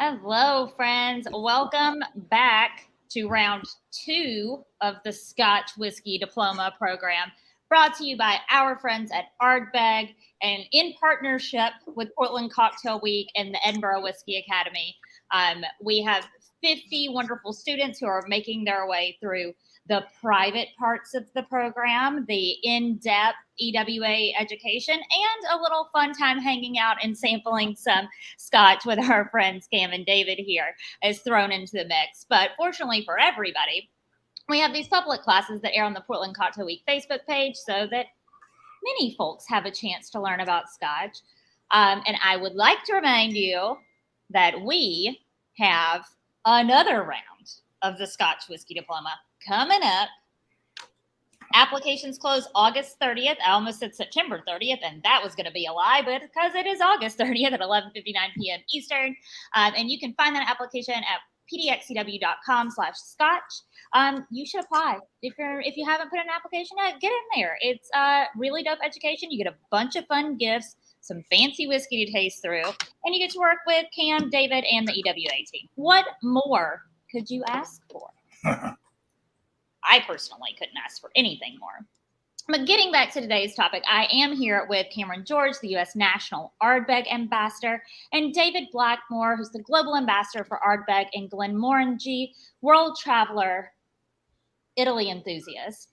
Hello, friends. Welcome back to round 2 of the Scotch Whisky Diploma program, brought to you by our friends at Ardbeg and in partnership with Portland Cocktail Week and the Edinburgh Whisky Academy. We have 50 wonderful students who are making their way through the private parts of the program, the in-depth EWA education, and a little fun time hanging out and sampling some Scotch with our friends Cam and David here is thrown into the mix. But fortunately for everybody, we have these public classes that air on the Portland Cocktail Week Facebook page so that many folks have a chance to learn about Scotch. And I would like to remind you that we have another round of the Scotch Whisky Diploma coming up. Applications close August 30th. I almost said September 30th, and that was going to be a lie, but because it is August 30th at 11:59 p.m. Eastern. And you can find that application at pdxcw.com/Scotch. You should apply. If you haven't put an application yet, get in there. It's a really dope education. You get a bunch of fun gifts, some fancy whiskey to taste through, and you get to work with Cam, David, and the EWA team. What more could you ask for? I personally couldn't ask for anything more. But getting back to today's topic, I am here with Cameron George, the U.S. National Ardbeg Ambassador, and David Blackmore, who's the Global Ambassador for Ardbeg, and Glenn Morangy, World Traveler, Italy enthusiast.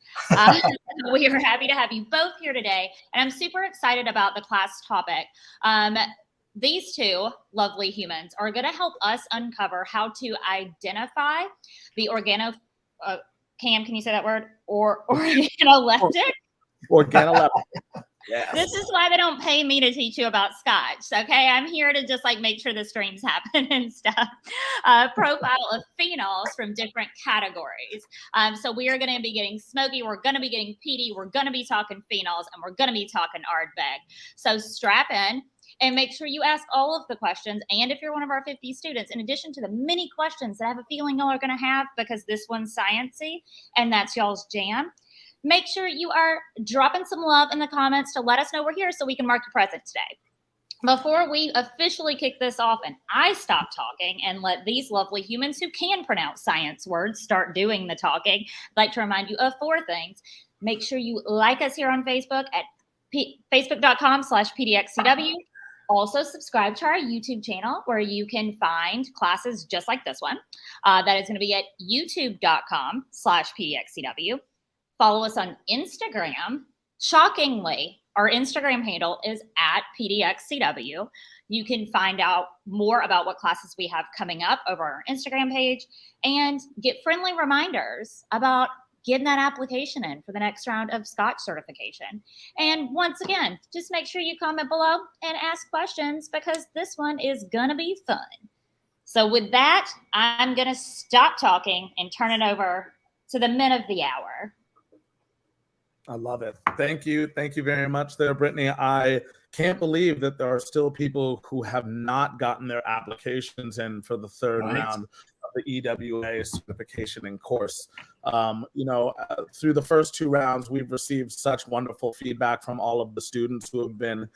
We are happy to have you both here today, and I'm super excited about the class topic. These two lovely humans are going to help us uncover how to identify the Cam, can you say that word? Organoleptic? Organoleptic. Yes. This is why they don't pay me to teach you about Scotch, okay? I'm here to just make sure the streams happen and stuff. Profile of phenols from different categories. So we are going to be getting smoky, we're going to be getting peaty, we're going to be talking phenols, and we're going to be talking Ardbeg. So strap in and make sure you ask all of the questions. And if you're one of our 50 students, in addition to the many questions that I have a feeling y'all are going to have, because this one's sciencey and that's y'all's jam, make sure you are dropping some love in the comments to let us know we're here so we can mark you present today. Before we officially kick this off and I stop talking and let these lovely humans who can pronounce science words start doing the talking, I'd like to remind you of 4 things. Make sure you like us here on Facebook at facebook.com/pdxcw. Also, subscribe to our YouTube channel where you can find classes just like this one. That is going to be at youtube.com/pdxcw. Follow us on Instagram. Shockingly, our Instagram handle is at pdxcw. You can find out more about what classes we have coming up over our Instagram page and get friendly reminders about getting that application in for the next round of Scotch certification. And once again, just make sure you comment below and ask questions because this one is going to be fun. So with that, I'm going to stop talking and turn it over to the men of the hour. I love it. Thank you. Thank you very much there, Brittany. I can't believe that there are still people who have not gotten their applications in for the third round of the EWA certification and course. Through the first 2 rounds, we've received such wonderful feedback from all of the students who have been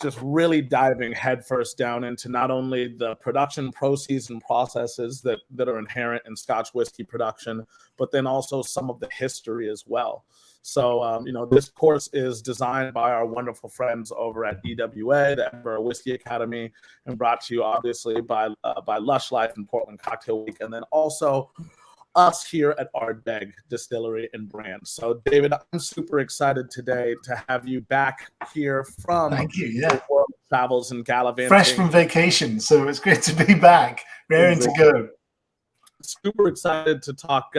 just really diving headfirst down into not only the production processes and processes that are inherent in Scotch whiskey production, but then also some of the history as well. So, this course is designed by our wonderful friends over at EWA, the Edinburgh Whisky Academy, and brought to you obviously by Lush Life and Portland Cocktail Week, and then also us here at Ardbeg Distillery and Brand. So, David, I'm super excited today to have you back here from Thank you. Yeah. World Travels and Gallivanting. Fresh from vacation, so it's great to be back, raring to go. Super excited to talk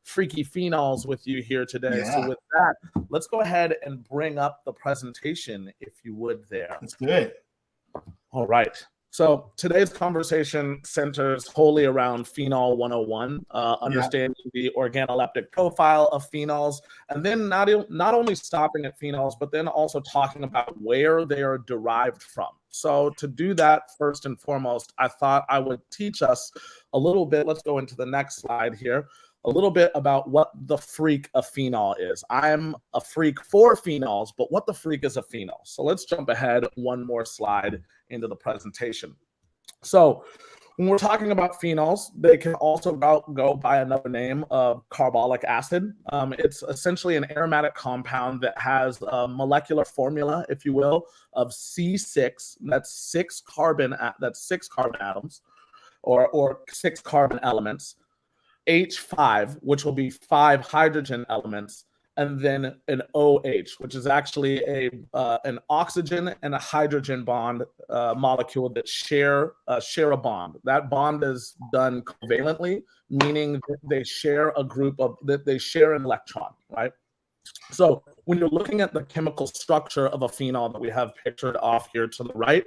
freaky phenols with you here today. Yeah. So with that, let's go ahead and bring up the presentation, if you would there. Let's do it. All right. So today's conversation centers wholly around Phenol 101, understanding the organoleptic profile of phenols, and then not only stopping at phenols, but then also talking about where they are derived from. So to do that, first and foremost, I thought I would teach us a little bit. Let's go into the next slide here. A little bit about what the freak of phenol is. I'm a freak for phenols, but what the freak is a phenol? So let's jump ahead one more slide into the presentation. So When we're talking about phenols, they can also go by another name of carbolic acid. It's essentially an aromatic compound that has a molecular formula, if you will, of C6. That's six carbon atoms, or six carbon elements. H5, which will be 5 hydrogen elements, and then an OH, which is actually an oxygen and a hydrogen bond molecule that share a bond. That bond is done covalently, meaning that they share they share an electron, right? So when you're looking at the chemical structure of a phenol that we have pictured off here to the right,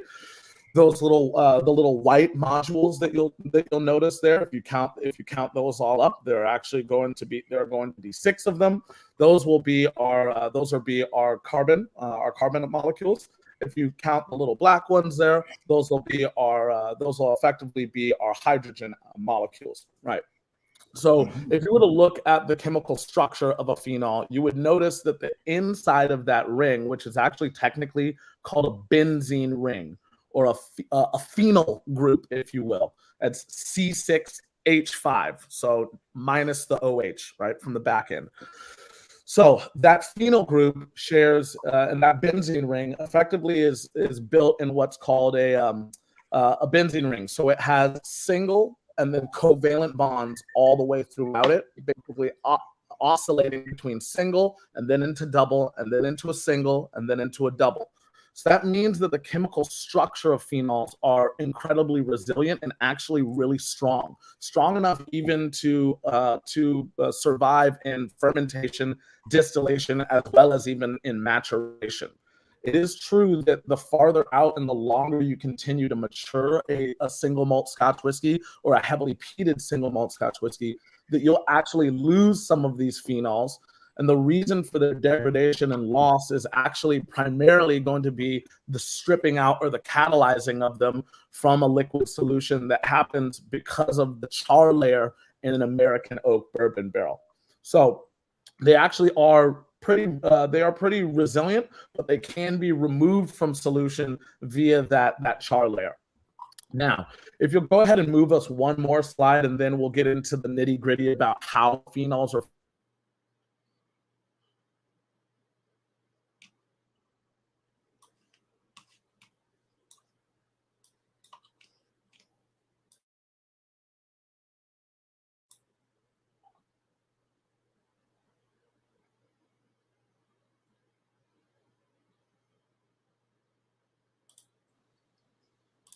those little the little white modules that you'll notice there, if you count those all up, there are going to be 6 of them. Those will be our carbon molecules. If you count the little black ones there, those will effectively be our hydrogen molecules, right? So if you were to look at the chemical structure of a phenol, you would notice that the inside of that ring, which is actually technically called a benzene ring, or a phenyl group, if you will. That's C6H5, so minus the OH, right, from the back end. So that phenyl group shares, and that benzene ring effectively is built in what's called a benzene ring. So it has single and then covalent bonds all the way throughout it, basically oscillating between single and then into double and then into a single and then into a double. So that means that the chemical structure of phenols are incredibly resilient and actually really strong enough even to survive in fermentation, distillation, as well as even in maturation. It is true that the farther out and the longer you continue to mature a single malt Scotch whiskey or a heavily peated single malt Scotch whiskey, that you'll actually lose some of these phenols. And the reason for their degradation and loss is actually primarily going to be the stripping out or the catalyzing of them from a liquid solution that happens because of the char layer in an American oak bourbon barrel. So they actually are pretty resilient, but they can be removed from solution via that char layer. Now, if you'll go ahead and move us one more slide, and then we'll get into the nitty gritty about how phenols are.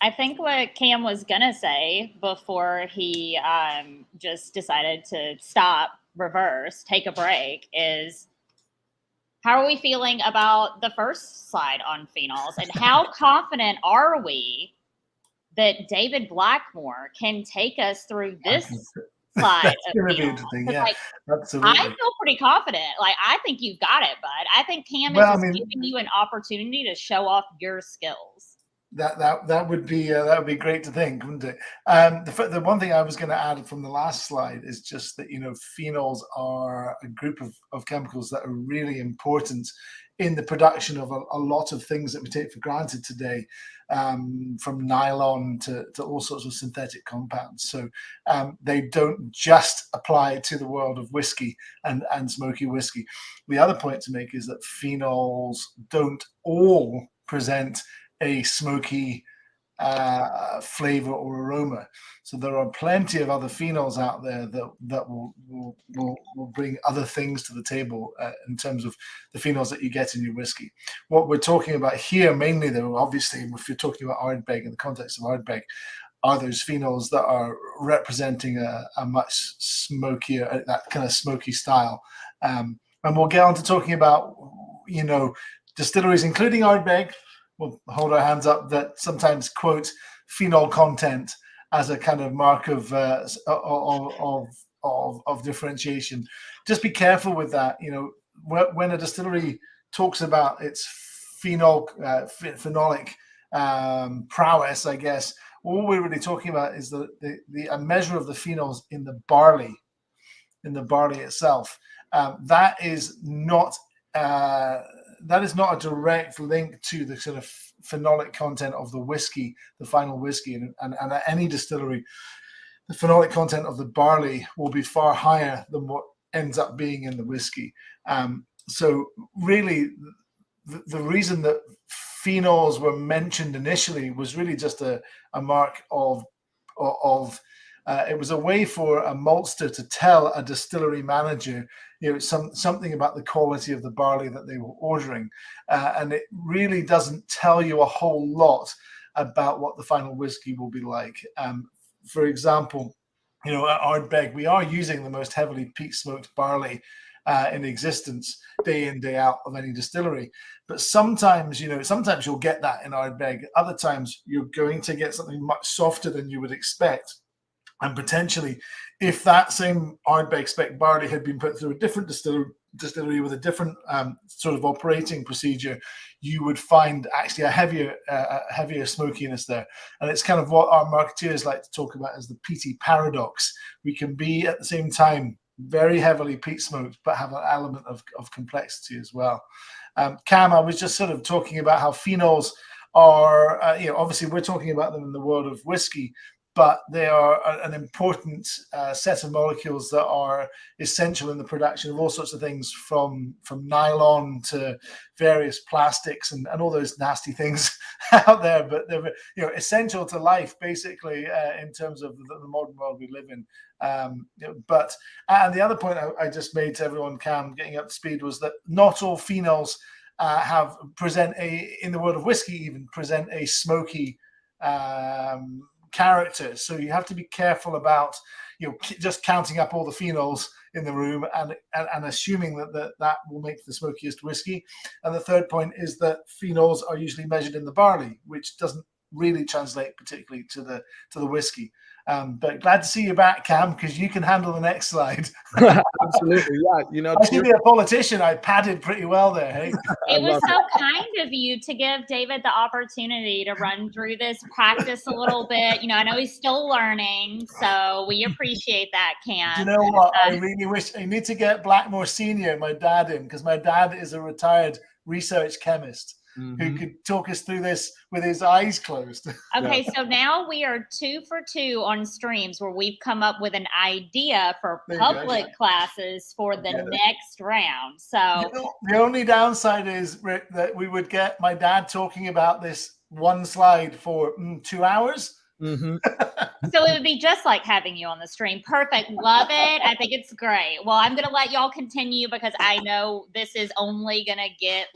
I think what Cam was going to say before he just decided to stop, reverse, take a break is, how are we feeling about the first slide on phenols? And how confident are we that David Blackmore can take us through this slide? That's going to be interesting. Yeah, like, absolutely. I feel pretty confident. Like, I think you've got it, bud. I think Cam is giving you an opportunity to show off your skills. That would be great to think, wouldn't it? The one thing I was going to add from the last slide is just that, phenols are a group of chemicals that are really important in the production of a lot of things that we take for granted today, from nylon to all sorts of synthetic compounds. So they don't just apply to the world of whiskey and smoky whiskey. The other point to make is that phenols don't all present a smoky flavor or aroma. So there are plenty of other phenols out there that will bring other things to the table in terms of the phenols that you get in your whiskey. What we're talking about here mainly, though, obviously, if you're talking about Ardbeg in the context of Ardbeg, are those phenols that are representing a much smokier, that kind of smoky style. And we'll get on to talking about, distilleries, including Ardbeg. We'll hold our hands up, that sometimes quote phenol content as a kind of mark of differentiation. Just be careful with that. When a distillery talks about its phenolic prowess, I guess all we're really talking about is a measure of the phenols in the barley itself. That is not that is not a direct link to the sort of phenolic content of the whiskey, the final whiskey, and at any distillery, the phenolic content of the barley will be far higher than what ends up being in the whiskey. So really, the reason that phenols were mentioned initially was really just a mark of it was a way for a maltster to tell a distillery manager, something about the quality of the barley that they were ordering, and it really doesn't tell you a whole lot about what the final whiskey will be like. For example, at Ardbeg, we are using the most heavily peat smoked barley in existence day in, day out of any distillery. But sometimes you'll get that in Ardbeg. Other times you're going to get something much softer than you would expect. And potentially, if that same Ardbeg spec barley had been put through a different distillery with a different sort of operating procedure, you would find actually a heavier smokiness there. And it's kind of what our marketeers like to talk about as the peaty paradox. We can be at the same time very heavily peat smoked, but have an element of complexity as well. Cam, I was just sort of talking about how phenols are, obviously we're talking about them in the world of whiskey, but they are an important set of molecules that are essential in the production of all sorts of things, from nylon to various plastics and all those nasty things out there. But they're essential to life, basically, in terms of the modern world we live in. But the other point I just made to everyone, Cam, getting up to speed, was that not all phenols in the world of whiskey even present a smoky character. So you have to be careful about just counting up all the phenols in the room and assuming that will make the smokiest whiskey. And the third point is that phenols are usually measured in the barley, which doesn't really translate particularly to the whiskey. But glad to see you back, Cam, because you can handle the next slide. Absolutely, yeah. I should be a politician. I padded pretty well there. Hey, it was so kind of you to give David the opportunity to run through this, practice a little bit. I know he's still learning, so we appreciate that, Cam. Do you know what? I really wish I need to get Blackmore Senior, my dad, in, because my dad is a retired research chemist. Mm-hmm. Who could talk us through this with his eyes closed. Okay, so now we are 2 for 2 on streams where we've come up with an idea for public classes for the next round. So the only downside is, Rick, that we would get my dad talking about this one slide for 2 hours. Mm-hmm. So it would be just like having you on the stream. Perfect. Love it. I think it's great. Well, I'm going to let y'all continue because I know this is only going to get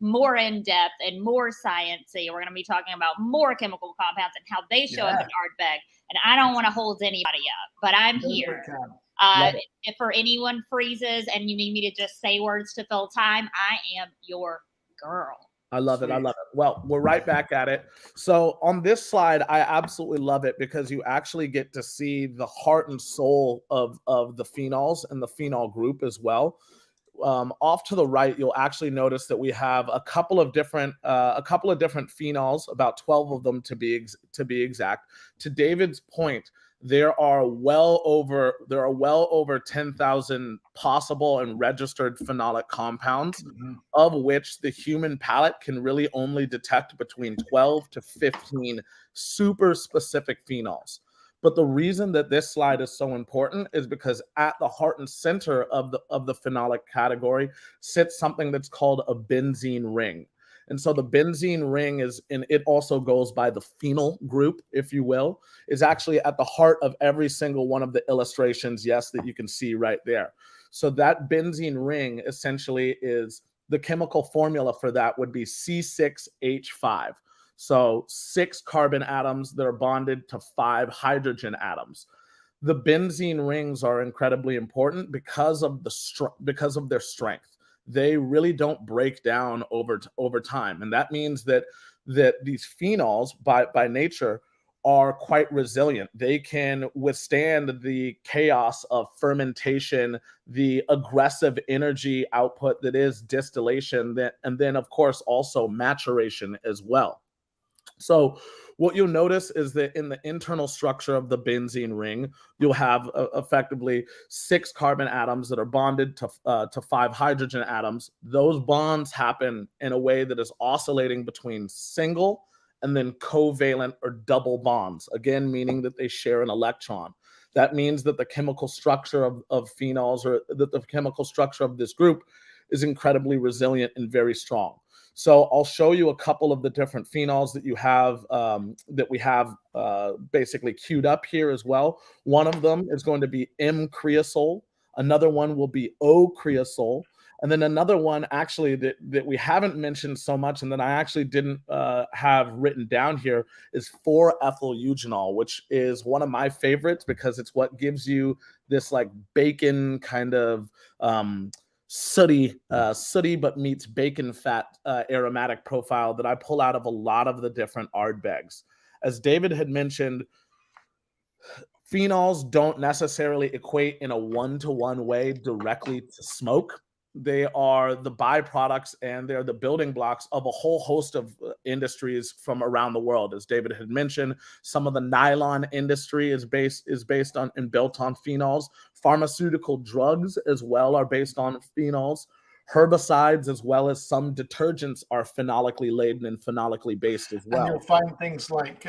more in-depth and more sciencey. We're going to be talking about more chemical compounds and how they show up in Ardbeg. And I don't want to hold anybody up, but I'm here. If for anyone freezes and you need me to just say words to fill time, I am your girl. I love it. I love it. Well, we're right back at it. So on this slide, I absolutely love it because you actually get to see the heart and soul of the phenols and the phenol group as well. Off to the right, you'll actually notice that we have a couple of different phenols, about 12 of them to be exact. To David's point, there are well over 10,000 possible and registered phenolic compounds, of which the human palate can really only detect between 12 to 15 super specific phenols. But the reason that this slide is so important is because at the heart and center of the phenolic category sits something that's called a benzene ring. And so the benzene ring it also goes by the phenol group, if you will, is actually at the heart of every single one of the illustrations, that you can see right there. So that benzene ring essentially is the chemical formula for that would be C6H5. So 6 carbon atoms that are bonded to 5 hydrogen atoms. The benzene rings are incredibly important because of their strength. They really don't break down over time, and that means that these phenols by nature are quite resilient. They can withstand the chaos of fermentation, the aggressive energy output that is distillation, and then of course also maturation as well. So what you'll notice is that in the internal structure of the benzene ring, you'll have effectively 6 carbon atoms that are bonded to 5 hydrogen atoms. Those bonds happen in a way that is oscillating between single and then covalent or double bonds, again, meaning that they share an electron. That means that the chemical structure of phenols, or that the chemical structure of this group, is incredibly resilient and very strong. So I'll show you a couple of the different phenols that you have, that we have basically queued up here as well. One of them is going to be M-creosol. Another one will be O-creosol. And then another one actually that we haven't mentioned so much, and that I actually didn't have written down here, is 4-ethyl-eugenol, which is one of my favorites because it's what gives you this like bacon kind of sooty but meets bacon fat aromatic profile that I pull out of a lot of the different Ardbegs. As David had mentioned, phenols don't necessarily equate in a one-to-one way directly to smoke. They are the byproducts and they're the building blocks of a whole host of industries from around the world. As David had mentioned, some of the nylon industry is based on and built on phenols. Pharmaceutical drugs as well are based on phenols. Herbicides as well as some detergents are phenolically laden and phenolically based as well. And you'll find things like,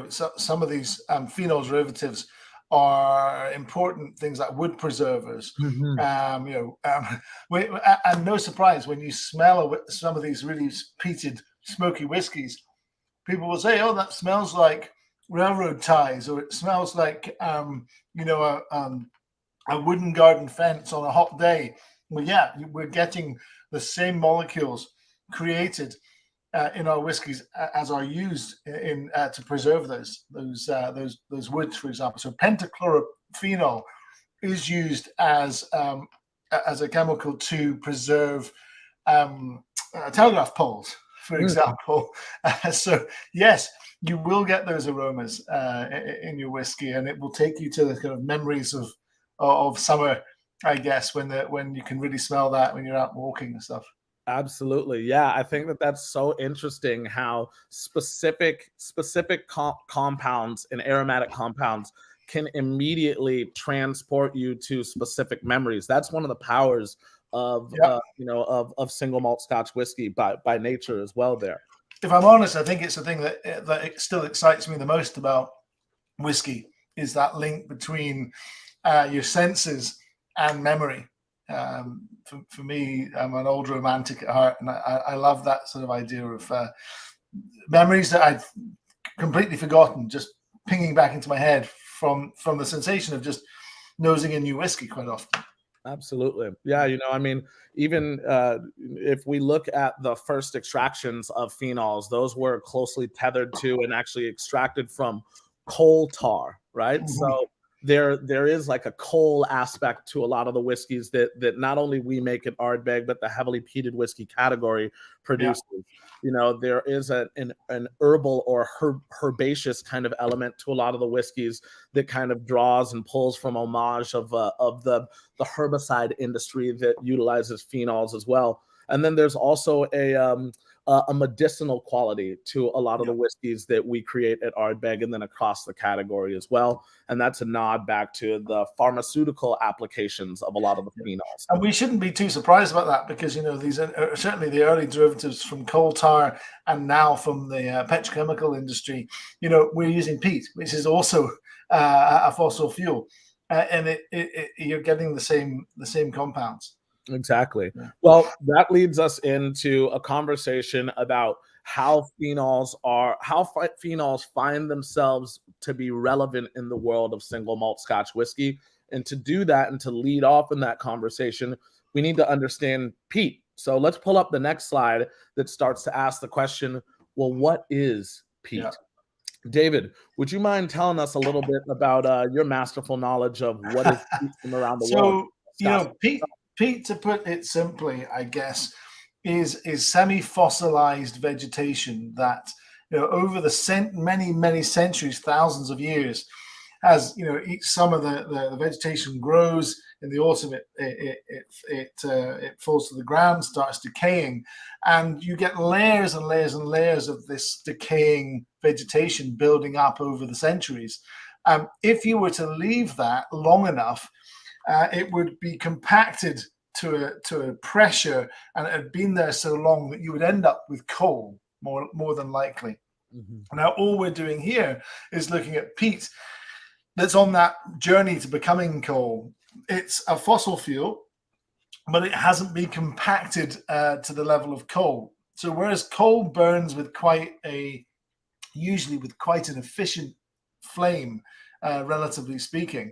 some of these phenol derivatives are important things like wood preservers. And no surprise when you smell some of these really peated, smoky whiskies, people will say, "Oh, that smells like railroad ties," or "It smells like a wooden garden fence on a hot day." Well, yeah, we're getting the same molecules created in our whiskies as are used in to preserve those woods, for example. So pentachlorophenol is used as a chemical to preserve telegraph poles, for example. So yes, you will get those aromas in your whiskey, and it will take you to the kind of memories of summer, I guess, when you can really smell that when you're out walking and stuff. Absolutely. Yeah. I think that that's so interesting how specific compounds and aromatic compounds can immediately transport you to specific memories. That's one of the powers of, of single malt Scotch whiskey by nature as well there. If I'm honest, I think it's the thing that it still excites me the most about whiskey is that link between your senses and memory. For me, I'm an old romantic at heart, and I love that sort of idea of memories that I've completely forgotten, just pinging back into my head from the sensation of just nosing a new whiskey quite often. Absolutely. Yeah. Even if we look at the first extractions of phenols, those were closely tethered to and actually extracted from coal tar, right? Mm-hmm. So there is like a coal aspect to a lot of the whiskeys that not only we make at Ardbeg, but the heavily peated whiskey category produces. Yeah. There is an herbal or herbaceous kind of element to a lot of the whiskeys that kind of draws and pulls from homage of the herbicide industry that utilizes phenols as well. And then there's also a medicinal quality to a lot of the whiskeys that we create at Ardbeg and then across the category as well. And that's a nod back to the pharmaceutical applications of a lot of the phenols. And we shouldn't be too surprised about that because, these are certainly the early derivatives from coal tar and now from the petrochemical industry. We're using peat, which is also a fossil fuel. And you're getting the same compounds. Exactly. Yeah. Well, that leads us into a conversation about how phenols find themselves to be relevant in the world of single malt Scotch whiskey. And to do that and to lead off in that conversation, we need to understand peat. So let's pull up the next slide that starts to ask the question, well, what is peat? Yeah. David, would you mind telling us a little bit about your masterful knowledge of what is peat from around the world? Peat, to put it simply, I guess, is semi-fossilized vegetation that, over the many centuries, thousands of years, as each summer the vegetation grows. In the autumn, it falls to the ground, starts decaying, and you get layers and layers and layers of this decaying vegetation building up over the centuries. If you were to leave that long enough, it would be compacted to a pressure, and it had been there so long that you would end up with coal, more than likely. Mm-hmm. Now, all we're doing here is looking at peat that's on that journey to becoming coal. It's a fossil fuel, but it hasn't been compacted to the level of coal. So whereas coal burns with usually with quite an efficient flame, relatively speaking,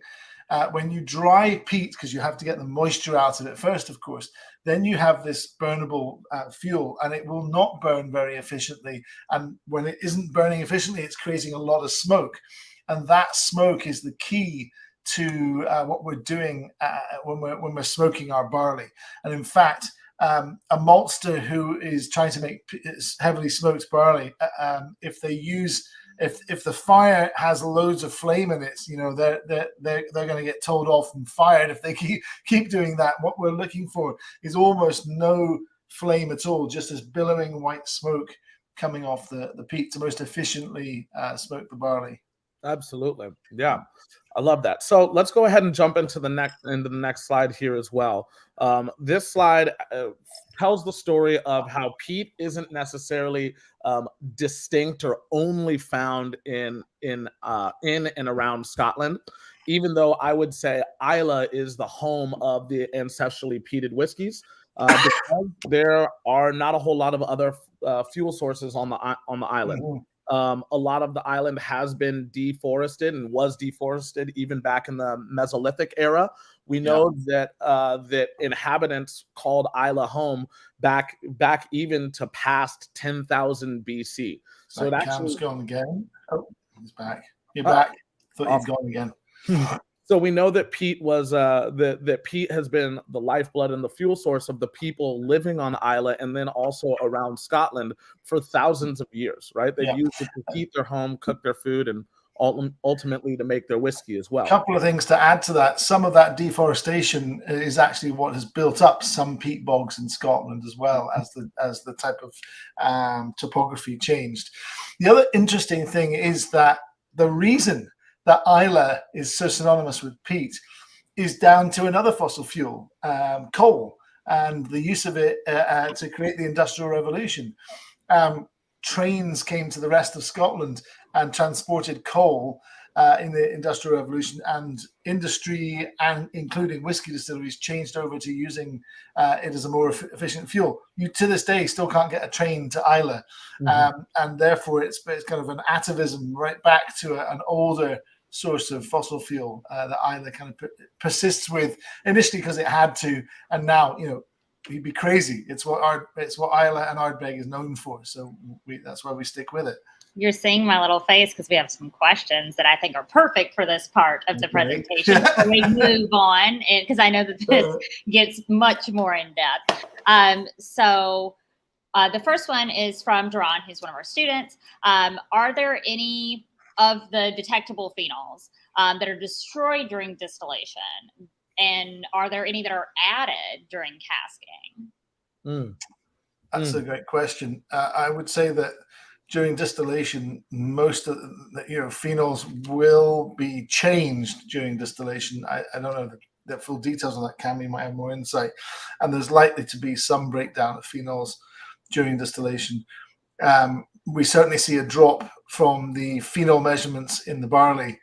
when you dry peat, because you have to get the moisture out of it first, of course, then you have this burnable fuel, and it will not burn very efficiently. And when it isn't burning efficiently, it's creating a lot of smoke. And that smoke is the key to what we're doing when we're smoking our barley. And in fact, a maltster who is trying to make heavily smoked barley, if the fire has loads of flame in it, they're going to get told off and fired if they keep doing that. What we're looking for is almost no flame at all, just this billowing white smoke coming off the peat to most efficiently smoke the barley. Absolutely. Yeah. I love that. So let's go ahead and jump into the next slide here as well. This slide tells the story of how peat isn't necessarily distinct or only found in and around Scotland, even though I would say Islay is the home of the ancestrally peated whiskies. Because there are not a whole lot of other fuel sources on the island. Mm-hmm. A lot of the island has been deforested and was deforested even back in the Mesolithic era. We know that inhabitants called Islay home back even to past 10,000 BC. So that Cam's gone again. Oh, he's back. You're back. Thought you'd gone again. So we know that peat was that peat has been the lifeblood and the fuel source of the people living on Islay and then also around Scotland for thousands of years, right? They've used it to heat their home, cook their food, and ultimately to make their whiskey as well. A couple of things to add to that. Some of that deforestation is actually what has built up some peat bogs in Scotland as well as the type of topography changed. The other interesting thing is that the reason that Islay is so synonymous with peat is down to another fossil fuel, coal, and the use of it to create the Industrial Revolution. Trains came to the rest of Scotland and transported coal in the Industrial Revolution, and industry, and including whiskey distilleries, changed over to using it as a more efficient fuel. You to this day still can't get a train to Islay, and therefore it's kind of an atavism right back to an older source of fossil fuel that Islay kind of persists with initially because it had to, and now he'd be crazy. It's what Islay and Ardbeg is known for, so that's why we stick with it. You're seeing my little face because we have some questions that I think are perfect for this part of the presentation. So we move on, because I know that this gets much more in depth. So the first one is from Duran, who's one of our students. Are there any of the detectable phenols that are destroyed during distillation? And are there any that are added during casking? That's a great question. I would say that during distillation, most of the phenols will be changed during distillation. I don't know the full details on that. Cam, you might have more insight. And there's likely to be some breakdown of phenols during distillation. We certainly see a drop from the phenol measurements in the barley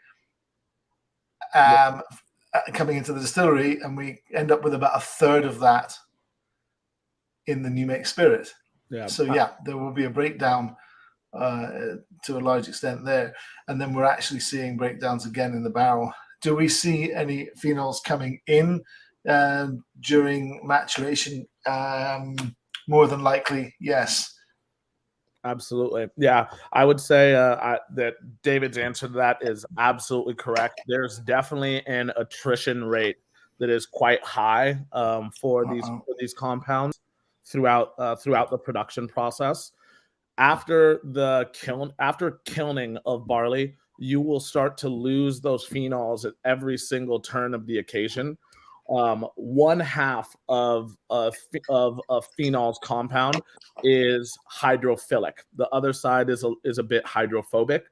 coming into the distillery, and we end up with about a third of that in the new make spirit. So there will be a breakdown to a large extent there, and then we're actually seeing breakdowns again in the barrel. Do we see any phenols coming in during maturation? More than likely, yes. Absolutely. Yeah, I would say that David's answer to that is absolutely correct. There's definitely an attrition rate that is quite high for these compounds throughout the production process. After kilning of barley, you will start to lose those phenols at every single turn of the occasion. One half of a phenol's compound is hydrophilic. The other side is a bit hydrophobic.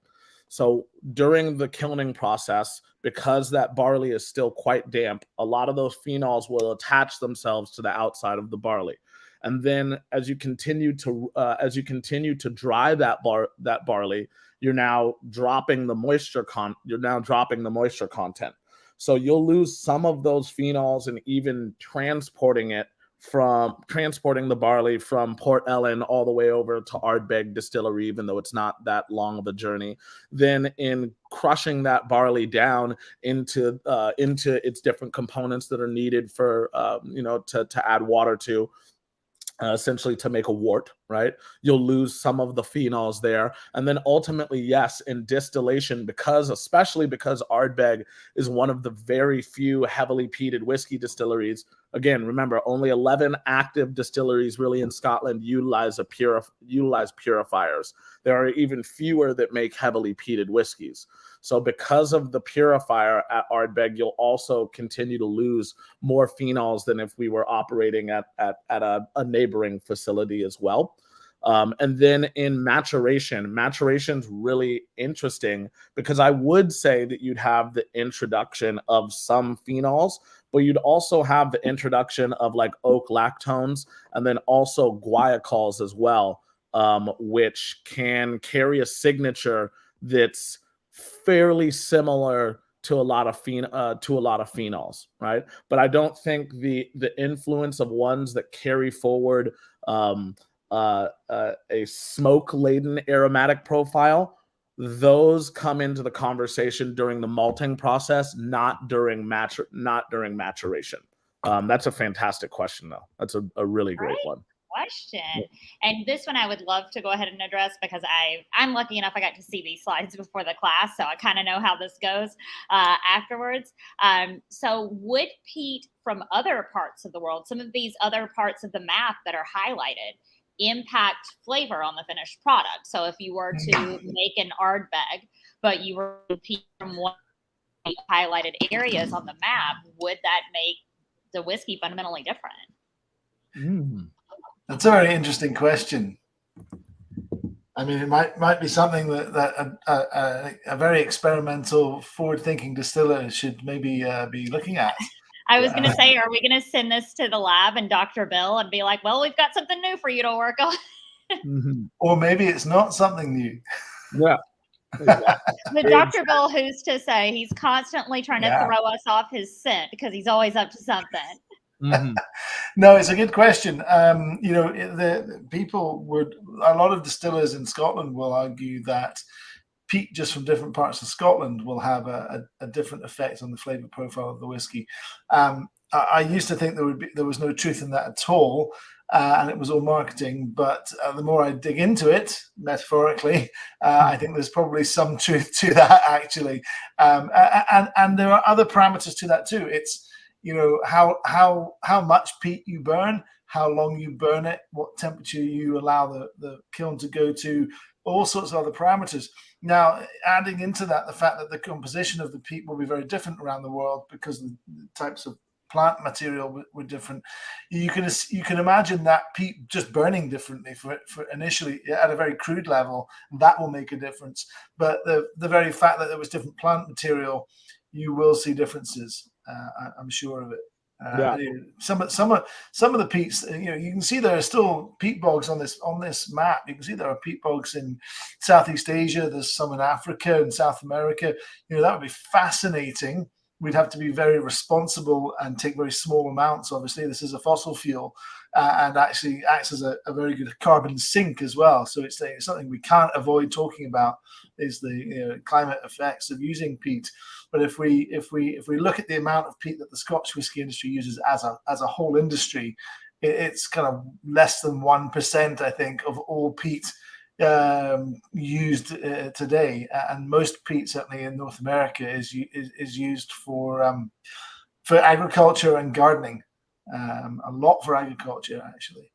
So during the kilning process, because that barley is still quite damp, a lot of those phenols will attach themselves to the outside of the barley. And then as you continue to dry that barley, you're now dropping the moisture content. So you'll lose some of those phenols, and even transporting the barley from Port Ellen all the way over to Ardbeg distillery, even though it's not that long of a journey. Then in crushing that barley down into its different components that are needed for to add water to, essentially to make a wort, right? You'll lose some of the phenols there. And then ultimately, yes, in distillation, especially because Ardbeg is one of the very few heavily peated whiskey distilleries. Again, remember, only 11 active distilleries really in Scotland utilize purifiers. There are even fewer that make heavily peated whiskeys. So because of the purifier at Ardbeg, you'll also continue to lose more phenols than if we were operating at a neighboring facility as well. And then in maturation's really interesting, because I would say that you'd have the introduction of some phenols, but you'd also have the introduction of like oak lactones, and then also guaiacols as well, which can carry a signature that's fairly similar to a lot of phenols, right? But I don't think the influence of ones that carry forward a smoke-laden aromatic profile, those come into the conversation during the malting process, not during maturation. That's a fantastic question, though. That's a really great one. Question. And this one I would love to go ahead and address, because I'm lucky enough I got to see these slides before the class, so I kind of know how this goes afterwards. So would peat from other parts of the world, some of these other parts of the map that are highlighted, impact flavor on the finished product? So if you were to make an Ardbeg, but you were peat from one of the highlighted areas on the map, would that make the whiskey fundamentally different? That's a very interesting question. I mean, it might be something that a very experimental, forward-thinking distiller should maybe be looking at. I was going to say, are we going to send this to the lab and Dr. Bill and be like, well, we've got something new for you to work on? Or maybe it's not something new. Yeah. With Dr. Bill, who's to say? He's constantly trying to throw us off his scent because he's always up to something. No, it's a good question. A lot of distillers in Scotland will argue that peat just from different parts of Scotland will have a different effect on the flavor profile of the whiskey. I used to think there was no truth in that at all, and it was all marketing. But the more I dig into it, metaphorically, I think there's probably some truth to that actually. And there are other parameters to that too. It's how much peat you burn, how long you burn it, what temperature you allow the kiln to go to, all sorts of other parameters. Now, adding into that the fact that the composition of the peat will be very different around the world because the types of plant material were different. You can imagine that peat just burning differently for initially at a very crude level. That will make a difference. But the very fact that there was different plant material, you will see differences. I'm sure of it. Some of the peats, you can see there are still peat bogs on this map. You can see there are peat bogs in Southeast Asia. There's some in Africa and South America. That would be fascinating. We'd have to be very responsible and take very small amounts. Obviously, this is a fossil fuel and actually acts as a very good carbon sink as well. So it's something we can't avoid talking about, is the climate effects of using peat. But if we look at the amount of peat that the Scotch whisky industry uses as a whole industry, it's kind of less than 1%, I think, of all peat used today, and most peat, certainly in North America, is used for agriculture and gardening. A lot for agriculture, actually.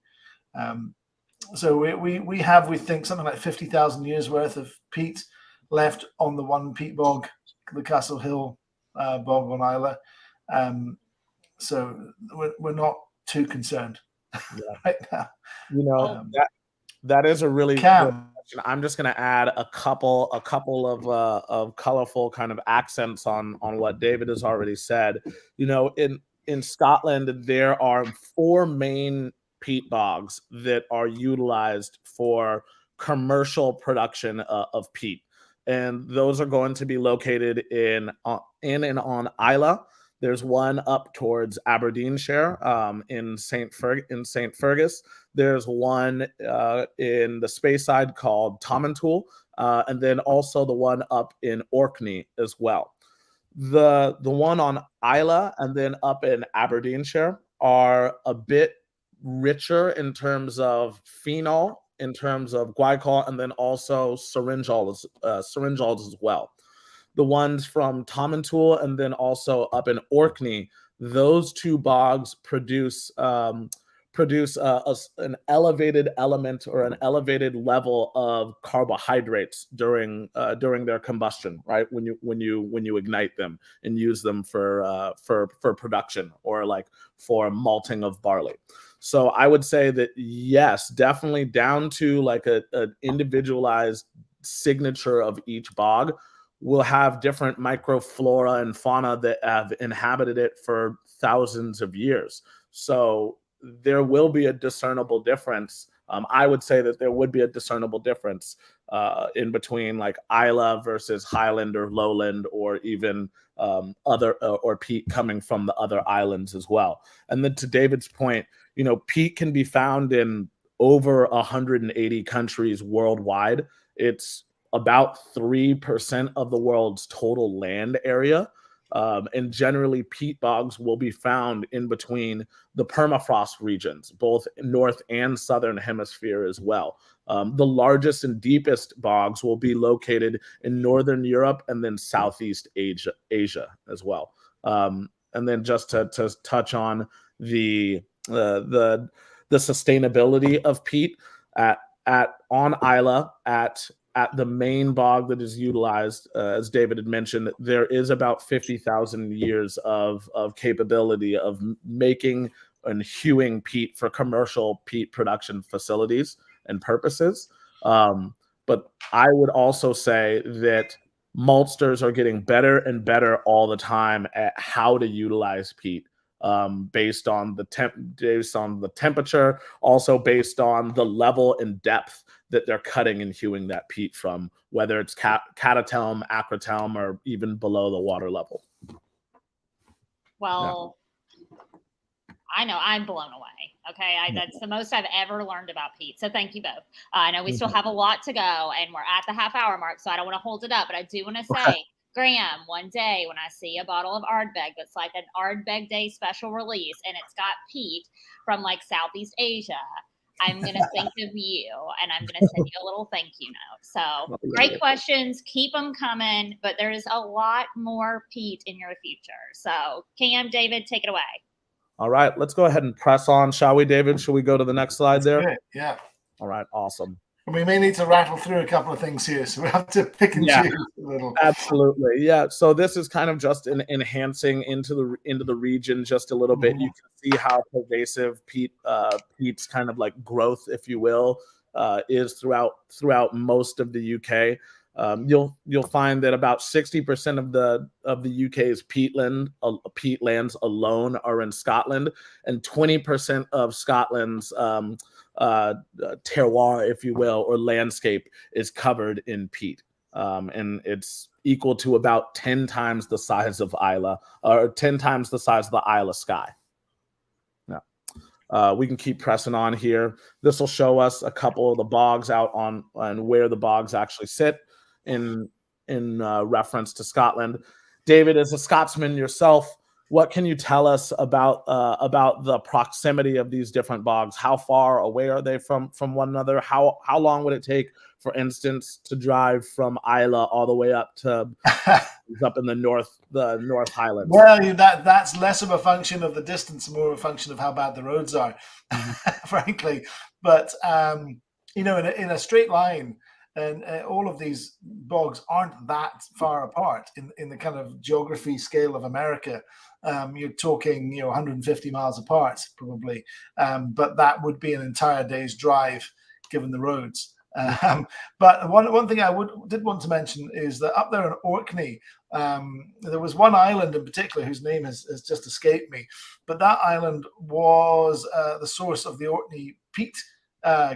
So we think something like 50,000 years worth of peat left on the one peat bog, the Castle Hill bog on Isla. So we're not too concerned right now. That is a really good Cam. question. I'm just going to add a couple of colorful kind of accents on what David has already said. In Scotland, there are 4 main peat bogs that are utilized for commercial production of peat, and those are going to be located in and on Isla. There's one up towards Aberdeenshire, in St. Fergus. There's one in the Speyside called Tomintoul, and then also the one up in Orkney as well. The one on Isla and then up in Aberdeenshire are a bit richer in terms of phenol, in terms of glycol, and then also syringols as well. The ones from Tomintoul and then also up in Orkney, those 2 bogs produce an elevated element or an elevated level of carbohydrates during their combustion, right? When you ignite them and use them for production or like for malting of barley. So I would say that yes, definitely down to like an individualized signature of each bog will have different microflora and fauna that have inhabited it for thousands of years. So there will be a discernible difference. I would say that there would be a discernible difference in between like Isla versus Highland or Lowland, or even other or peat coming from the other islands as well. And then to David's point, peat can be found in over 180 countries worldwide. It's about 3% of the world's total land area. And generally, peat bogs will be found in between the permafrost regions, both North and Southern Hemisphere as well. The largest and deepest bogs will be located in Northern Europe and then Southeast Asia as well. And then just to touch on the sustainability of peat on Isla at the main bog that is utilized, as David had mentioned, there is about 50,000 years of capability of making and hewing peat for commercial peat production facilities and purposes. But I would also say that maltsters are getting better and better all the time at how to utilize peat. Based on the temperature, also based on the level and depth that they're cutting and hewing that peat from, whether it's catatelm, acrotelm, or even below the water level. Well, yeah. I know I'm blown away. Okay, that's the most I've ever learned about peat. So thank you both. I know we still have a lot to go, and we're at the half-hour mark, so I don't want to hold it up, but I do want to say, Graham, one day when I see a bottle of Ardbeg that's like an Ardbeg Day special release and it's got peat from like Southeast Asia, I'm going to think of you and I'm going to send you a little thank you note. So great questions. Keep them coming, but there's a lot more peat in your future. So Cam, David, take it away. All right, let's go ahead and press on, shall we, David? Shall we go to the next slide there? Good. Yeah. All right, awesome. And we may need to rattle through a couple of things here, so we have to pick and choose a little. Absolutely, yeah. So this is kind of just enhancing into the region just a little bit. You can see how pervasive peat's kind of like growth, if you will, is throughout most of the UK. You'll find that about 60% of the UK's peatlands alone are in Scotland, and 20% of Scotland's terroir, if you will, or landscape is covered in peat. And it's equal to about 10 times the size of Isla, or 10 times the size of the Isle Skye. We can keep pressing on here. This will show us a couple of the bogs out on where the bogs actually sit in reference to Scotland. David, as a Scotsman yourself, what can you tell us about the proximity of these different bogs? How far away are they from one another? How long would it take, for instance, to drive from Isla all the way up to up in the North Highlands? Well, that's less of a function of the distance, more of a function of how bad the roads are, frankly. But in a straight line, And all of these bogs aren't that far apart in the kind of geography scale of America. You're talking, 150 miles apart probably, but that would be an entire day's drive given the roads. But one thing I did want to mention is that up there in Orkney, there was one island in particular whose name has just escaped me, but that island was the source of the Orkney peat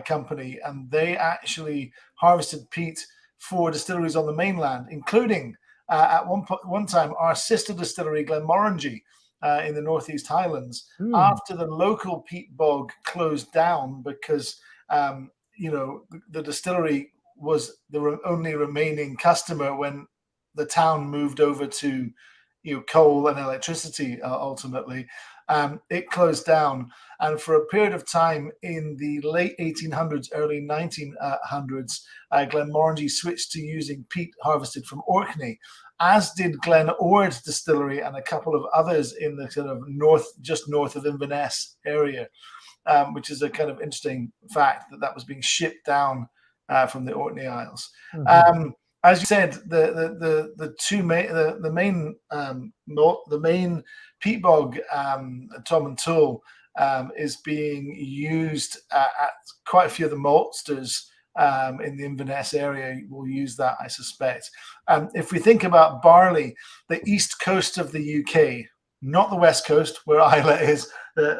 company, and they actually harvested peat for distilleries on the mainland, including at one time our sister distillery Glenmorangie in the Northeast Highlands. After the local peat bog closed down because the distillery was the only remaining customer when the town moved over to coal and electricity ultimately. It closed down, and for a period of time in the late 1800s, early 1900s, Glenmorangie switched to using peat harvested from Orkney, as did Glen Ord Distillery and a couple of others in the sort of just north of Inverness area, which is a kind of interesting fact that was being shipped down from the Orkney Isles. Mm-hmm. As you said, the main peat bog, Tom and Tool, is being used at quite a few of the maltsters in the Inverness area. Will use that, I suspect. If we think about barley, the east coast of the UK, not the west coast where Islay is,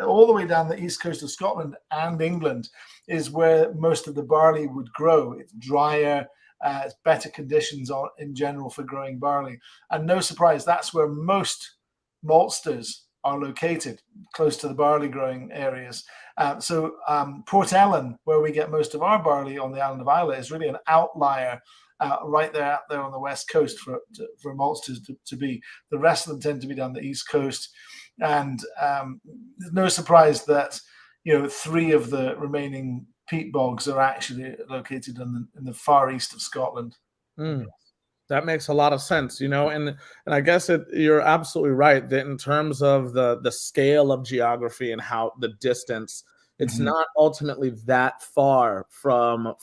all the way down the east coast of Scotland and England is where most of the barley would grow. It's drier. It's better conditions in general for growing barley. And no surprise, that's where most maltsters are located, close to the barley growing areas. So Port Ellen, where we get most of our barley on the island of Islay, is really an outlier right there out there on the west coast for maltsters to be. The rest of them tend to be down the east coast. And there's no surprise that 3 of the remaining peat bogs are actually located in the far east of Scotland. That makes a lot of sense, and I guess you're absolutely right that in terms of the scale of geography and how the distance, it's not ultimately that far from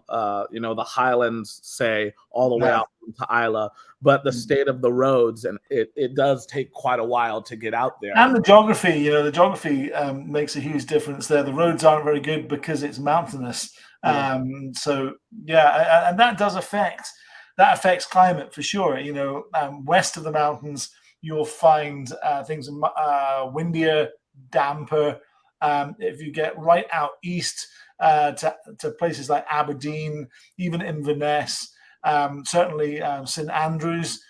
the Highlands, say, all the way out to Islay, but the state of the roads, and it does take quite a while to get out there. And the geography, makes a huge difference there. The roads aren't very good because it's mountainous. And that does affects climate for sure. West of the mountains, you'll find things windier, damper. If you get right out east to places like Aberdeen, even Inverness, certainly St Andrews,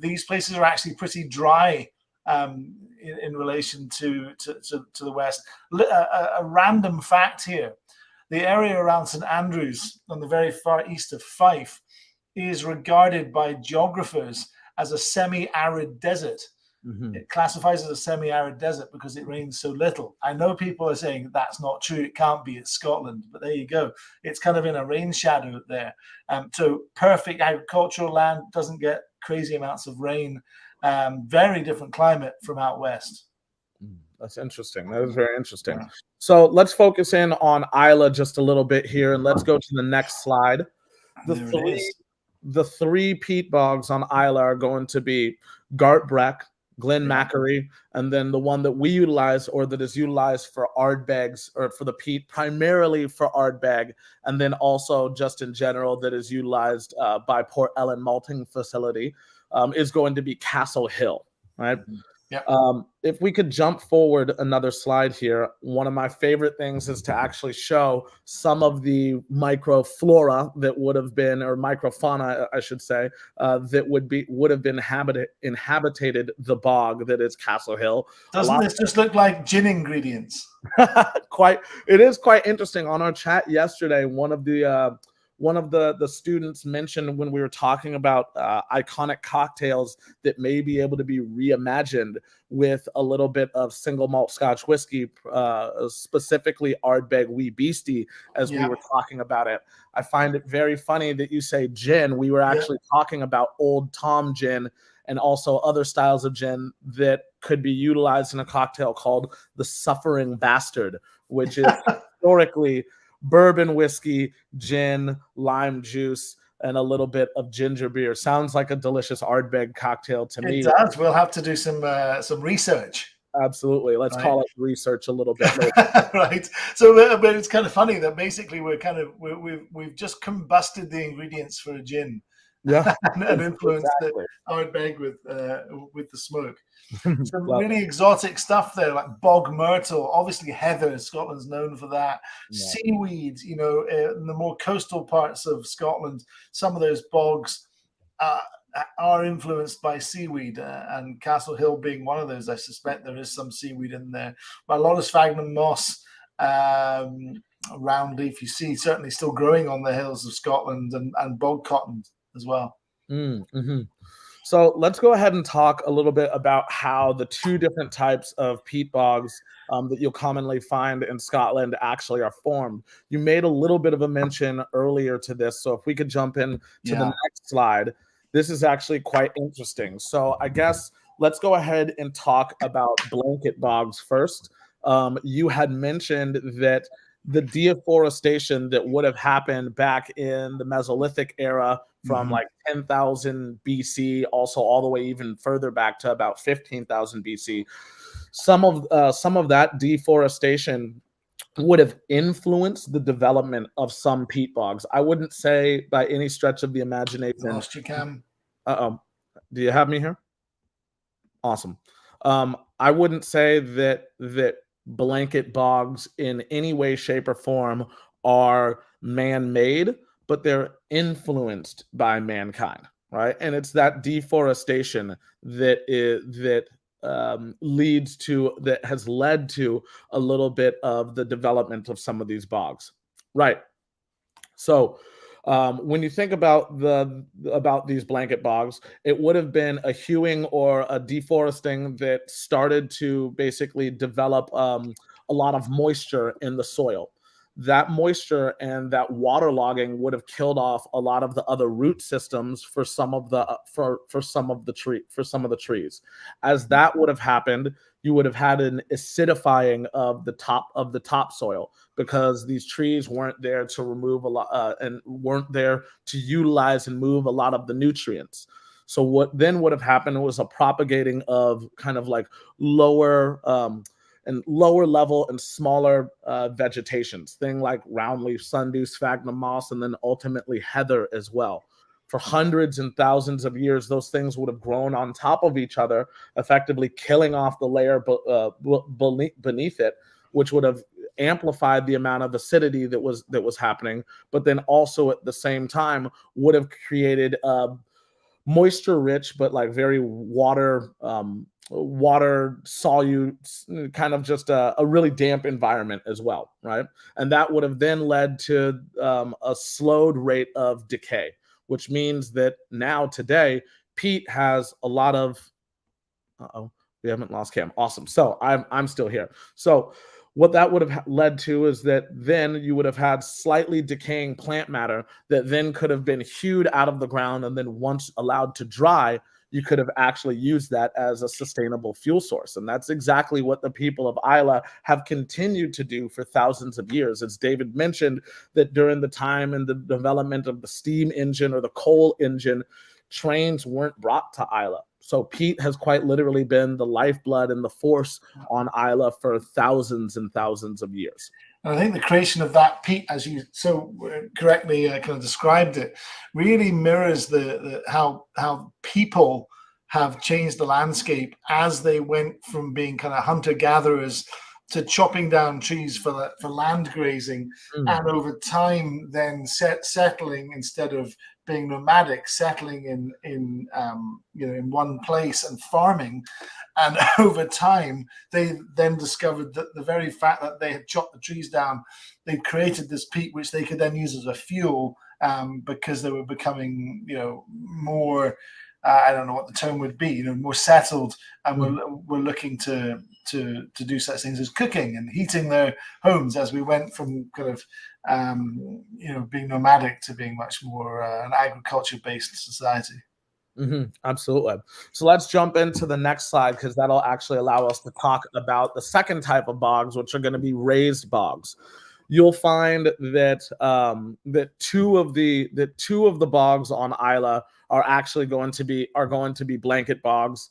these places are actually pretty dry in relation to the west. A random fact here: the area around St Andrews on the very far east of Fife is regarded by geographers as a semi-arid desert. It classifies as a semi-arid desert because it rains so little. I know people are saying that's not true. It can't be. It's Scotland. But there you go. It's kind of in a rain shadow there. So perfect agricultural land, doesn't get crazy amounts of rain. Very different climate from out west. That's interesting. That is very interesting. Yeah. So let's focus in on Islay just a little bit here, and let's go to the next slide. The three peat bogs on Islay are going to be Ardbeg, Glen Macquarie, and then the one that we utilize, or that is utilized for Ardbegs, or for the peat, primarily for Ardbeg, and then also just in general that is utilized by Port Ellen Malting Facility, is going to be Castle Hill, right? Yep. If we could jump forward another slide here, one of my favorite things is to actually show some of the microflora that would have been, or microfauna, I should say, that would have been inhabited the bog that is Castle Hill. Doesn't this just look like gin ingredients? It is quite interesting. On our chat yesterday, one of the students mentioned, when we were talking about iconic cocktails that may be able to be reimagined with a little bit of single malt Scotch whiskey, specifically Ardbeg Wee Beastie, as we were talking about it. I find it very funny that you say gin. We were actually talking about Old Tom gin and also other styles of gin that could be utilized in a cocktail called the Suffering Bastard, which is historically bourbon whiskey, gin, lime juice, and a little bit of ginger beer. Sounds like a delicious Ardbeg cocktail to me. It does. We'll have to do some research. Absolutely. Let's Right. call it research a little bit later. Right. So, but it's kind of funny that basically we've just combusted the ingredients for a gin. Yeah, and influenced exactly. the Ardbeg with the smoke. Some Love really exotic stuff there, like bog myrtle, obviously heather. Scotland's known for that. Yeah. Seaweed, in the more coastal parts of Scotland, some of those bogs are influenced by seaweed, and Castle Hill being one of those. I suspect there is some seaweed in there, but a lot of sphagnum moss, round leaf you see certainly still growing on the hills of Scotland, and bog cotton as well. Mm-hmm. So let's go ahead and talk a little bit about how the two different types of peat bogs that you'll commonly find in Scotland actually are formed. You made a little bit of a mention earlier to this, so if we could jump in to the next slide, this is actually quite interesting. So I guess let's go ahead and talk about blanket bogs first. You had mentioned that the deforestation that would have happened back in the Mesolithic era from like 10,000 BC, also all the way even further back to about 15,000 BC. Some of that deforestation would have influenced the development of some peat bogs. I wouldn't say by any stretch of the imagination. Lost you, Cam. Do you have me here? Awesome. I wouldn't say that blanket bogs in any way, shape, or form are man-made, but they're influenced by mankind, right? And it's that deforestation that has led to a little bit of the development of some of these bogs, right? So when you think about these blanket bogs, it would have been a hewing or a deforesting that started to basically develop a lot of moisture in the soil. That moisture and that waterlogging would have killed off a lot of the other root systems for some of the trees. As that would have happened, you would have had an acidifying of the topsoil, because these trees weren't there to remove a lot and weren't there to utilize and move a lot of the nutrients. So what then would have happened was a propagating of kind of like lower level and smaller vegetations, thing like roundleaf, sundew, sphagnum moss, and then ultimately heather as well. For hundreds and thousands of years, those things would have grown on top of each other, effectively killing off the layer beneath it, which would have amplified the amount of acidity that was happening, but then also at the same time would have created moisture rich but like very water solute, kind of just a really damp environment as well, right? And that would have then led to a slowed rate of decay, which means that now today peat has a lot of we haven't lost Cam. Awesome. So I'm still here. So what that would have led to is that then you would have had slightly decaying plant matter that then could have been hewed out of the ground, and then once allowed to dry, you could have actually used that as a sustainable fuel source. And that's exactly what the people of Islay have continued to do for thousands of years. As David mentioned, that during the time and the development of the steam engine or the coal engine, trains weren't brought to Islay. So peat has quite literally been the lifeblood and the force on Islay for thousands and thousands of years. And I think the creation of that peat, as you so correctly kind of described it, really mirrors how people have changed the landscape as they went from being kind of hunter-gatherers to chopping down trees for land grazing, and over time then settling, instead of being nomadic, settling in one place and farming. And over time, they then discovered that the very fact that they had chopped the trees down, they created this peat, which they could then use as a fuel, because they were becoming, more, I don't know what the term would be, more settled, and were looking to do such things as cooking and heating their homes, as we went from kind of being nomadic to being much more an agriculture-based society. Absolutely. So let's jump into the next slide, because that'll actually allow us to talk about the second type of bogs, which are going to be raised bogs. you'll find that that two of the bogs on Isla are actually going to be blanket bogs.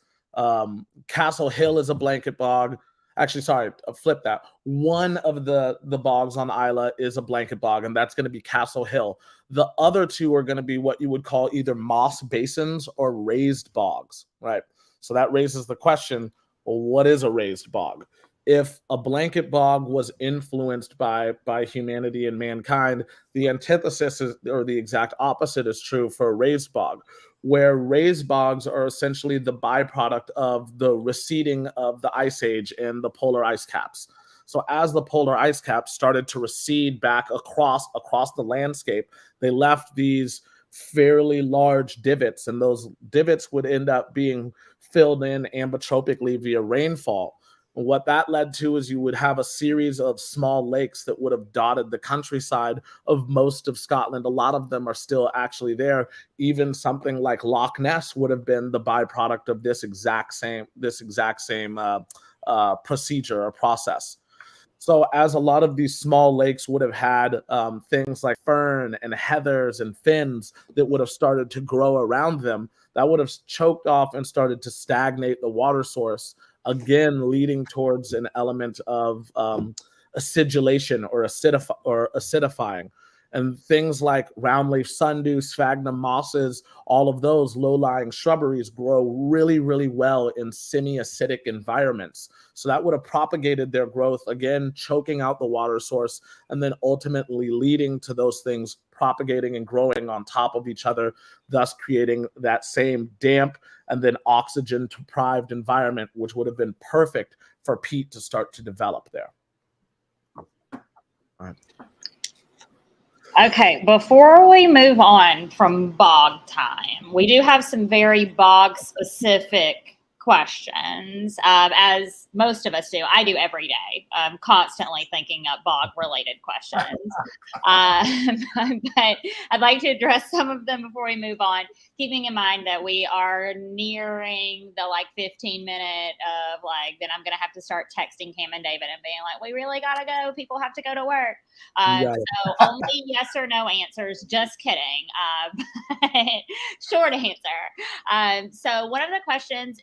Castle Hill is a blanket bog. Actually, sorry, flip that. One of the bogs on Isla is a blanket bog, and that's going to be Castle Hill. The other two are going to be what you would call either moss basins or raised bogs, right? So that raises the question, well, what is a raised bog? If a blanket bog was influenced by humanity and mankind, the antithesis is, or the exact opposite is true for a raised bog, where raised bogs are essentially the byproduct of the receding of the ice age and the polar ice caps. So as the polar ice caps started to recede back across the landscape, they left these fairly large divots, and those divots would end up being filled in ambitropically via rainfall. What that led to is you would have a series of small lakes that would have dotted the countryside of most of Scotland. A lot of them are still actually there. Even something like Loch Ness would have been the byproduct of this exact same procedure or process. So as a lot of these small lakes would have had things like fern and heathers and fins that would have started to grow around them, that would have choked off and started to stagnate the water source, again leading towards an element of acidulation or acidifying. And things like roundleaf sundew, sphagnum mosses, all of those low-lying shrubberies grow really, really well in semi-acidic environments. So that would have propagated their growth, again, choking out the water source, and then ultimately leading to those things propagating and growing on top of each other, thus creating that same damp and then oxygen-deprived environment, which would have been perfect for peat to start to develop there. All right. Okay, before we move on from bog time, we do have some very bog specific questions, as most of us do. I do every day. I'm constantly thinking up bog related questions. But I'd like to address some of them before we move on, keeping in mind that we are nearing the 15-minute of then I'm going to have to start texting Cam and David and being like, we really got to go. People have to go to work. So only yes or no answers. Just kidding. Short answer. So one of the questions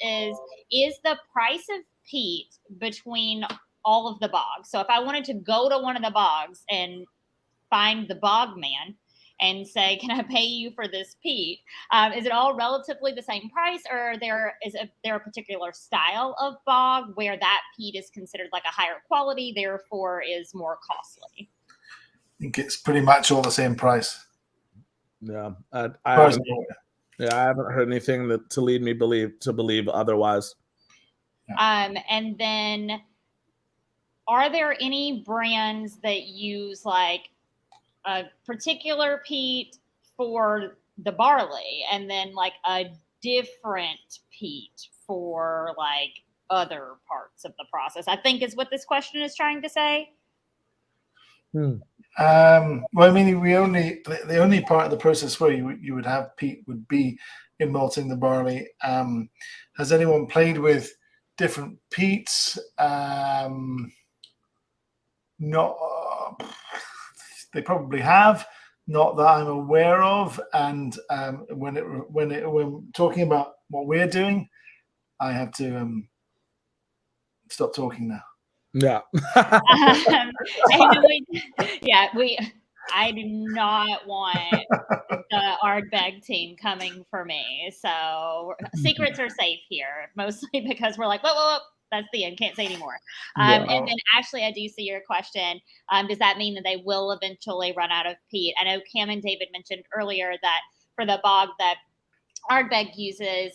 is the price of peat between all of the bogs? So if I wanted to go to one of the bogs and find the bog man and say, can I pay you for this peat? Is it all relatively the same price, or is there a particular style of bog where that peat is considered like a higher quality, therefore is more costly? I think it's pretty much all the same price. Yeah, I haven't heard anything to lead me to believe otherwise. And then, are there any brands that use a particular peat for the barley, and then a different peat for other parts of the process? I think is what this question is trying to say. Well, I mean, the only part of the process where you would have peat would be in malting the barley. Has anyone played with different peats? Not. They probably have, not that I'm aware of. And when talking about what we're doing, I have to stop talking now. Yeah. I do not want the Ardbeg team coming for me. So secrets are safe here, mostly because we're like, whoa, that's the end. Can't say anymore. And then Ashley, I do see your question. Does that mean that they will eventually run out of peat? I know Cam and David mentioned earlier that for the bog that Ardbeg uses,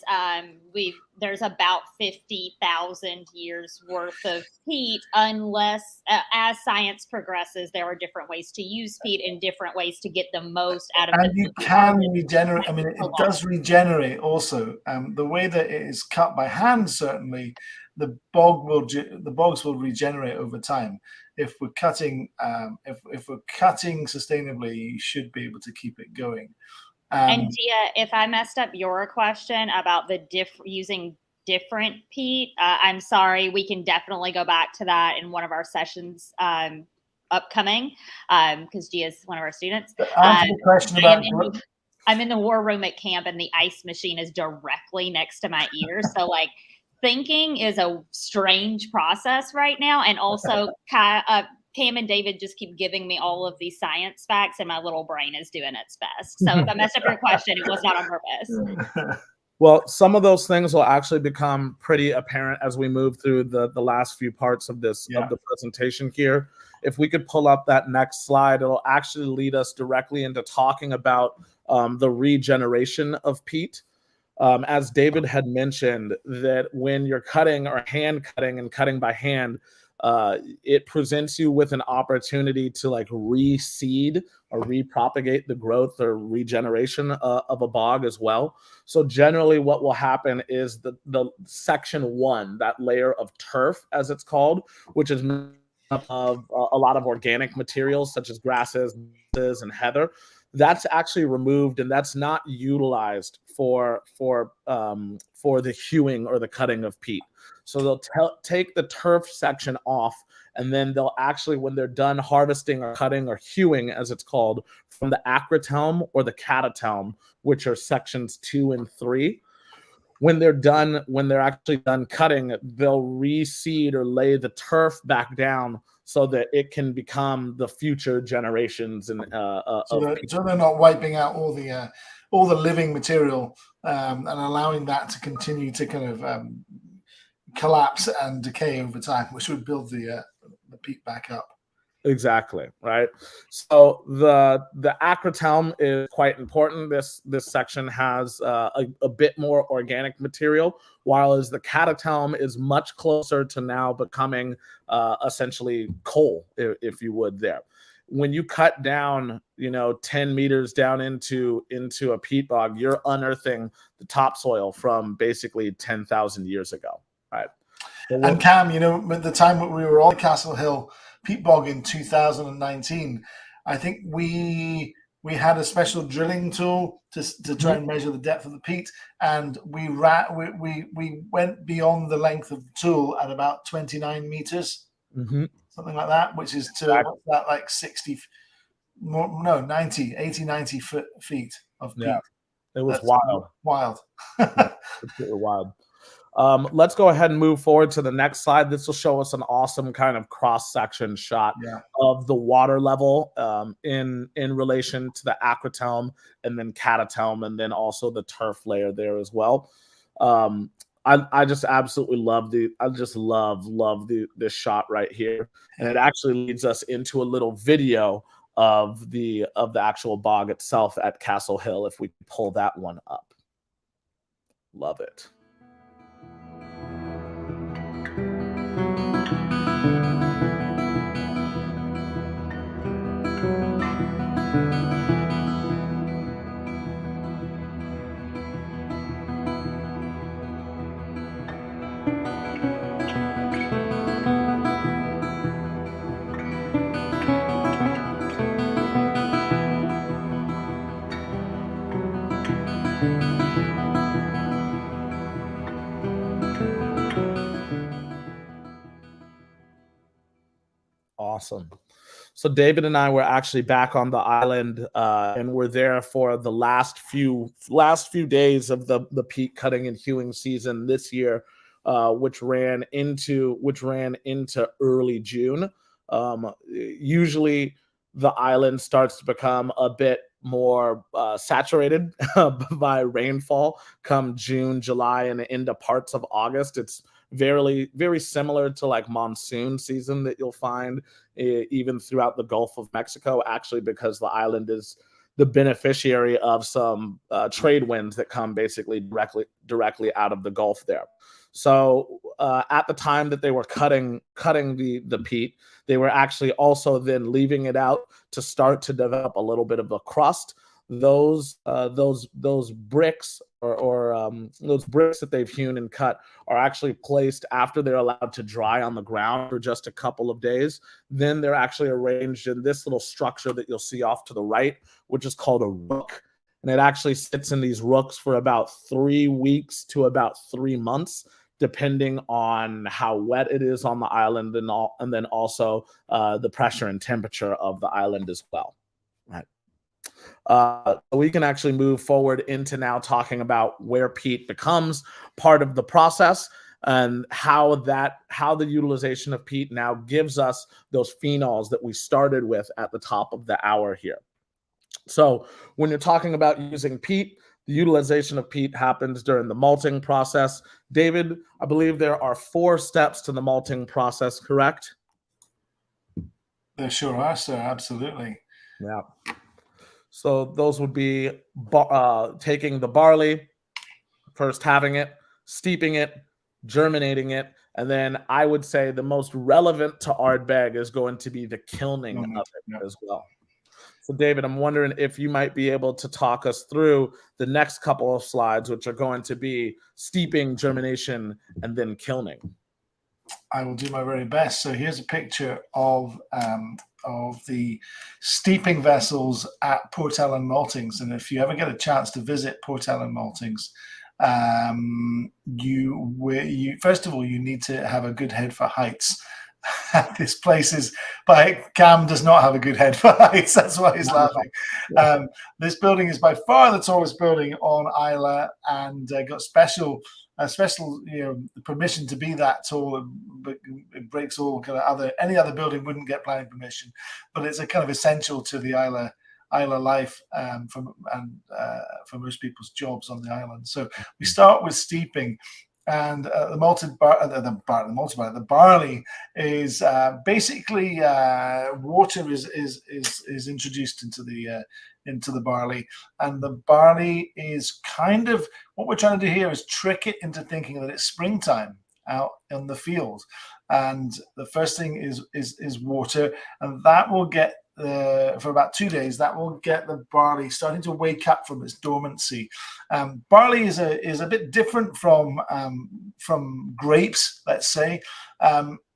there's about 50,000 years worth of peat, unless as science progresses, there are different ways to use peat and different ways to get the most out of it. And you can regenerate. I mean, it does regenerate also. The way that it is cut by hand, certainly, the bogs will regenerate over time. If we're cutting, if we're cutting sustainably, you should be able to keep it going. And Dia, if I messed up your question about the using different peat, I'm sorry. We can definitely go back to that in one of our sessions upcoming because Gia is one of our students. Answer the question about. I'm in the war room at camp, and the ice machine is directly next to my ear. So, like, thinking is a strange process right now. And also, Cam and David just keep giving me all of these science facts, and my little brain is doing its best. So, if I messed up your question, it was not on purpose. Well, some of those things will actually become pretty apparent as we move through the last few parts of this of the presentation here. If we could pull up that next slide, it'll actually lead us directly into talking about the regeneration of peat. As David had mentioned, that when you're cutting or hand cutting and cutting by hand, it presents you with an opportunity to like reseed or repropagate the growth or regeneration of a bog as well. So generally what will happen is the section 1, that layer of turf as it's called, which is made up of a lot of organic materials such as grasses and heather, that's actually removed, and that's not utilized for the hewing or the cutting of peat. So they'll take the turf section off, and then they'll actually, when they're done harvesting or cutting or hewing, as it's called, from the acrotelm or the catatelm, which are sections 2 and 3. When they're actually done cutting, they'll reseed or lay the turf back down so that it can become the future generations and so they're not wiping out all the living material and allowing that to continue to kind of collapse and decay over time, which would build the peat back up. Exactly, right? So the acrotelm is quite important. This section has a bit more organic material, while the catatelm is much closer to now becoming essentially coal, if you would there. When you cut down, 10 meters down into a peat bog, you're unearthing the topsoil from basically 10,000 years ago, right? And Cam, at the time we were on Castle Hill peat bog in 2019, I think we had a special drilling tool to try and measure the depth of the peat, and we went beyond the length of the tool at about 29 meters, something like that, which is what's that, like 80, 90 feet of peat. Yeah, it was wild. Absolutely wild. Let's go ahead and move forward to the next slide. This will show us an awesome kind of cross-section shot of the water level in relation to the acrotelm and then catatelm, and then also the turf layer there as well. I just absolutely love this shot right here, and it actually leads us into a little video of the actual bog itself at Castle Hill. If we pull that one up, love it. Awesome. So David and I were actually back on the island, and we're there for the last few days of the peat cutting and hewing season this year, which ran into early June. Usually, the island starts to become a bit more saturated by rainfall come June, July, and into parts of August. It's very, very similar to like monsoon season that you'll find even throughout the Gulf of Mexico, actually, because the island is the beneficiary of some trade winds that come basically directly out of the Gulf there. So at the time that they were cutting the peat, they were actually also then leaving it out to start to develop a little bit of a crust. Those bricks or those bricks that they've hewn and cut are actually placed after they're allowed to dry on the ground for just a couple of days. Then they're actually arranged in this little structure that you'll see off to the right, which is called a rook. And it actually sits in these rooks for about 3 weeks to about 3 months depending on how wet it is on the island and then also the pressure and temperature of the island as well. Right. We can actually move forward into now talking about where peat becomes part of the process and how the utilization of peat now gives us those phenols that we started with at the top of the hour here. So when you're talking about using peat, the utilization of peat happens during the malting process. David, I believe there are 4 steps to the malting process, correct? There sure are, sir. Absolutely. Yeah. So those would be taking the barley, first having it, steeping it, germinating it, and then I would say the most relevant to Ardbeg is going to be the kilning of it as well. So David, I'm wondering if you might be able to talk us through the next couple of slides, which are going to be steeping, germination, and then kilning. I will do my very best. So here's a picture of the steeping vessels at Port Ellen Maltings. And if you ever get a chance to visit Port Ellen Maltings, you first of all, you need to have a good head for heights. This place is, but Cam does not have a good head for heights. That's why he's laughing. This building is by far the tallest building on Islay, and got special permission to be that tall. But it breaks all kind of any other building wouldn't get planning permission. But it's a kind of essential to the Islay life for most people's jobs on the island. So we start with steeping. And the barley is basically water is introduced into the barley, and the barley is kind of what we're trying to do here is trick it into thinking that it's springtime out in the field, and the first thing is water, and that will get for about 2 days, that will get the barley starting to wake up from its dormancy. Barley is a bit different from grapes, let's say,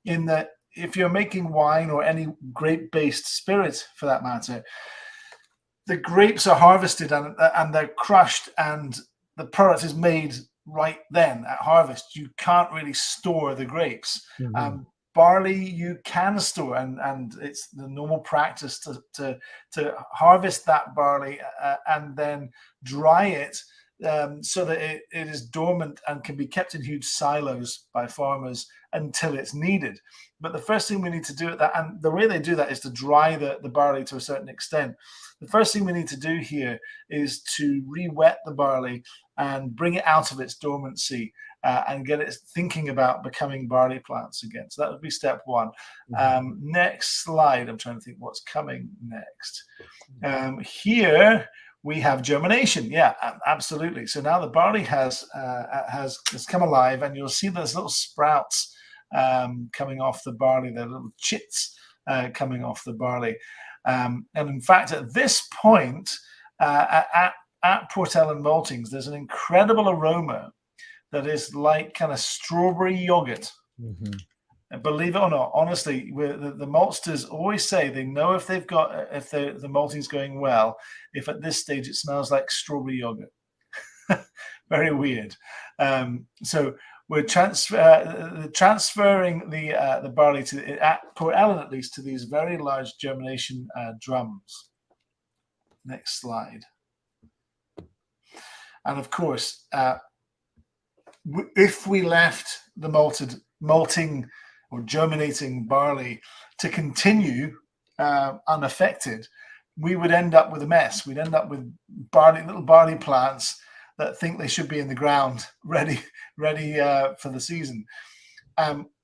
in that if you're making wine or any grape-based spirit for that matter, the grapes are harvested and they're crushed, and the product is made right then at harvest. You can't really store the grapes. Mm-hmm. Barley you can store, and it's the normal practice to harvest that barley and then dry it so that it is dormant and can be kept in huge silos by farmers until it's needed. But the first thing we need to do at that, and the way they do that is to dry the barley to a certain extent. The first thing we need to do here is to re-wet the barley and bring it out of its dormancy and get it thinking about becoming barley plants again. So that would be step 1. Next slide. I'm trying to think what's coming next. Here we have germination. Yeah, absolutely. So now the barley has come alive, and you'll see those little sprouts coming off the barley. They're little chits coming off the barley. And in fact, at this point, at Port Ellen Maltings, there's an incredible aroma that is like kind of strawberry yogurt. Mm-hmm. And believe it or not, honestly, the maltsters always say they know if the malting's going well, if at this stage it smells like strawberry yogurt. Very weird. So we're transferring the barley at Port Ellen, at least, to these very large germination drums. Next slide. And of course, if we left the malting or germinating barley to continue unaffected, we would end up with a mess. We'd end up with little barley plants that think they should be in the ground, ready for the season.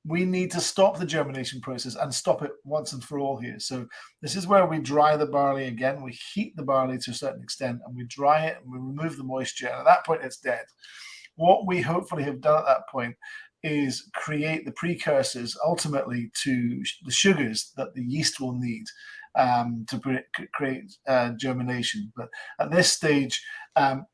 We need to stop the germination process and stop it once and for all here. So this is where we dry the barley again. We heat the barley to a certain extent, and we dry it and we remove the moisture. And at that point, it's dead. What we hopefully have done at that point is create the precursors ultimately to the sugars that the yeast will need to create germination. But at this stage,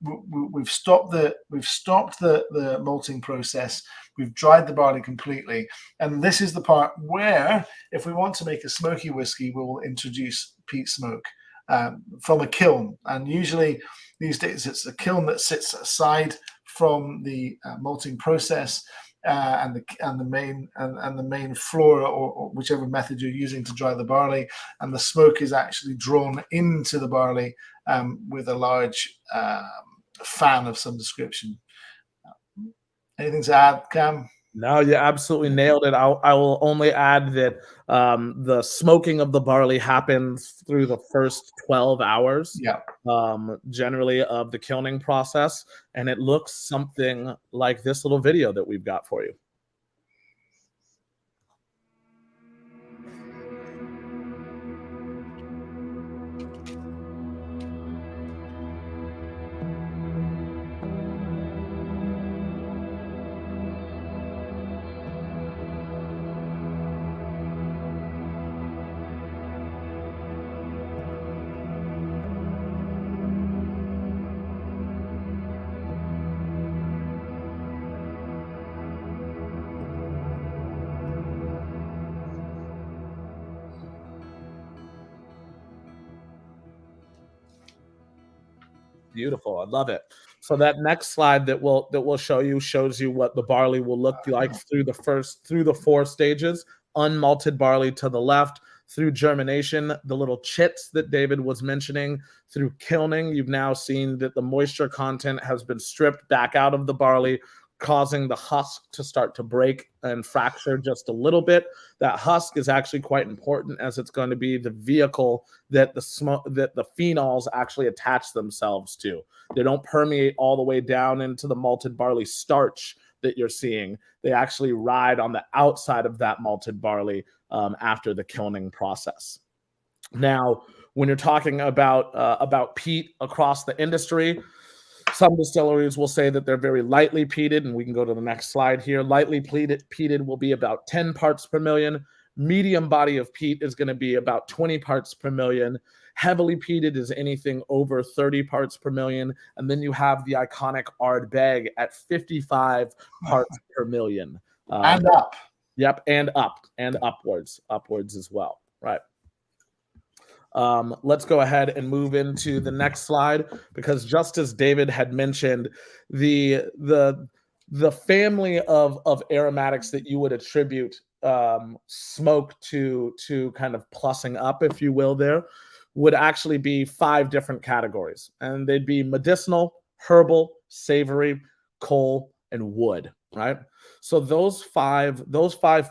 we've stopped the malting process. We've dried the barley completely, and this is the part where, if we want to make a smoky whiskey, we will introduce peat smoke from a kiln. And usually these days, it's a kiln that sits aside from the malting process. and the main floor, or whichever method you're using to dry the barley, and the smoke is actually drawn into the barley with a large fan of some description. Anything to add, Cam? No, you absolutely nailed it. I will only add that the smoking of the barley happens through the first 12 hours, generally, of the kilning process, and it looks something like this little video that we've got for you. Beautiful. I love it. So that next slide that we'll show you shows you what the barley will look like through the 4 stages. Unmalted barley to the left, through germination, the little chits that David was mentioning, through kilning. You've now seen that the moisture content has been stripped back out of the barley, causing the husk to start to break and fracture just a little bit. That husk is actually quite important, as it's going to be the vehicle that the phenols actually attach themselves to. They don't permeate all the way down into the malted barley starch that you're seeing. They actually ride on the outside of that malted barley after the kilning process. Now, when you're talking about peat across the industry, some distilleries will say that they're very lightly peated, and we can go to the next slide here. Lightly peated will be about 10 parts per million. Medium body of peat is going to be about 20 parts per million. Heavily peated is anything over 30 parts per million. And then you have the iconic Ardbeg at 55 parts per million. And up. Yep, and up, and upwards as well, right? Let's go ahead and move into the next slide, because just as David had mentioned, the family of aromatics that you would attribute smoke to kind of plussing up, if you will, there would actually be 5 different categories, and they'd be medicinal, herbal, savory, coal, and wood, right? So those five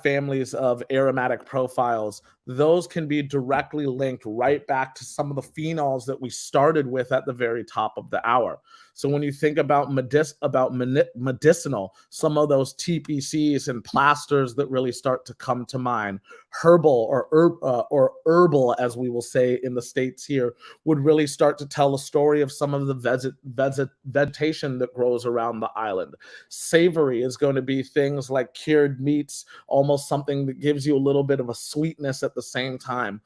families of aromatic profiles, those can be directly linked right back to some of the phenols that we started with at the very top of the hour. So when you think about medicinal, some of those TPCs and plasters that really start to come to mind, herbal or herbal, as we will say in the States here, would really start to tell a story of some of the vegetation that grows around the island. Savory is going to be things like cured meats, almost something that gives you a little bit of a sweetness at the same time.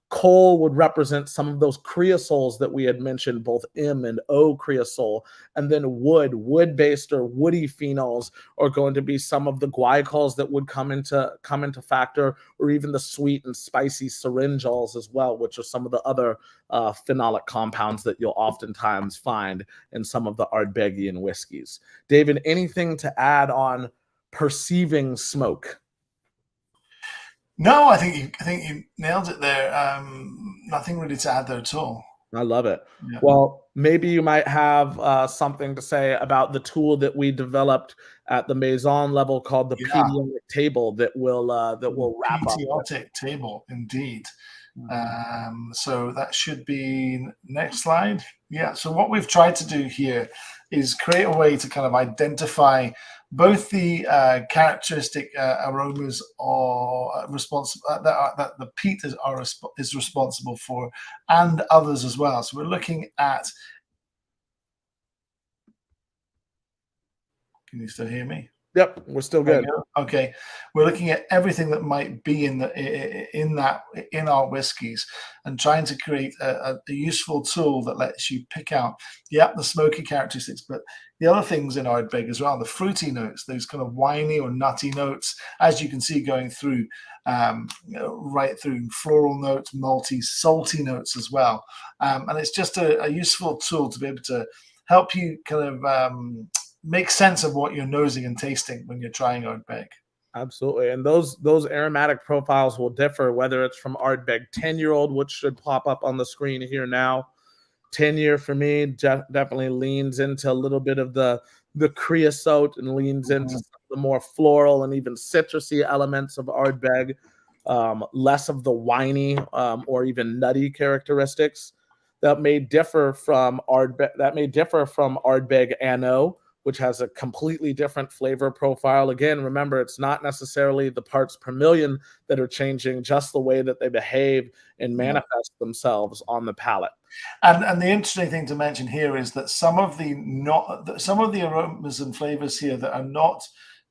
Coal would represent some of those creosoles that we had mentioned, both M and O creosole. And then wood-based or woody phenols are going to be some of the glycols that would come into factor, or even the sweet and spicy syringols as well, which are some of the other phenolic compounds that you'll oftentimes find in some of the Ardbegian whiskeys. David, anything to add on perceiving smoke? No, I think you nailed it there. Nothing really to add there at all. I love it. Yeah. Well, maybe you might have something to say about the tool that we developed at the Maison level called the Pediotic table that will wrap up. Pediotic table, indeed. So that should be next slide. Yeah. So what we've tried to do here is create a way to kind of identify both the characteristic aromas or responsible that the peat is responsible for, and others as well. So we're looking at. Can you still hear me? Yep, we're still good. Okay, we're looking at everything that might be in our whiskies, and trying to create a useful tool that lets you pick out, the smoky characteristics, but the other things in Ardbeg as well, the fruity notes, those kind of winey or nutty notes, as you can see going through, right through floral notes, malty, salty notes as well, and it's just a useful tool to be able to help you kind of make sense of what you're nosing and tasting when you're trying Ardbeg. Absolutely. And those aromatic profiles will differ, whether it's from Ardbeg 10-year-old, which should pop up on the screen here now. 10-year for me definitely leans into a little bit of the creosote and leans into some of the more floral and even citrusy elements of Ardbeg, less of the winey or even nutty characteristics that may differ from Ardbeg Anno, which has a completely different flavor profile. Again, remember, it's not necessarily the parts per million that are changing, just the way that they behave and manifest themselves on the palate. And the interesting thing to mention here is that some of the aromas and flavors here that are not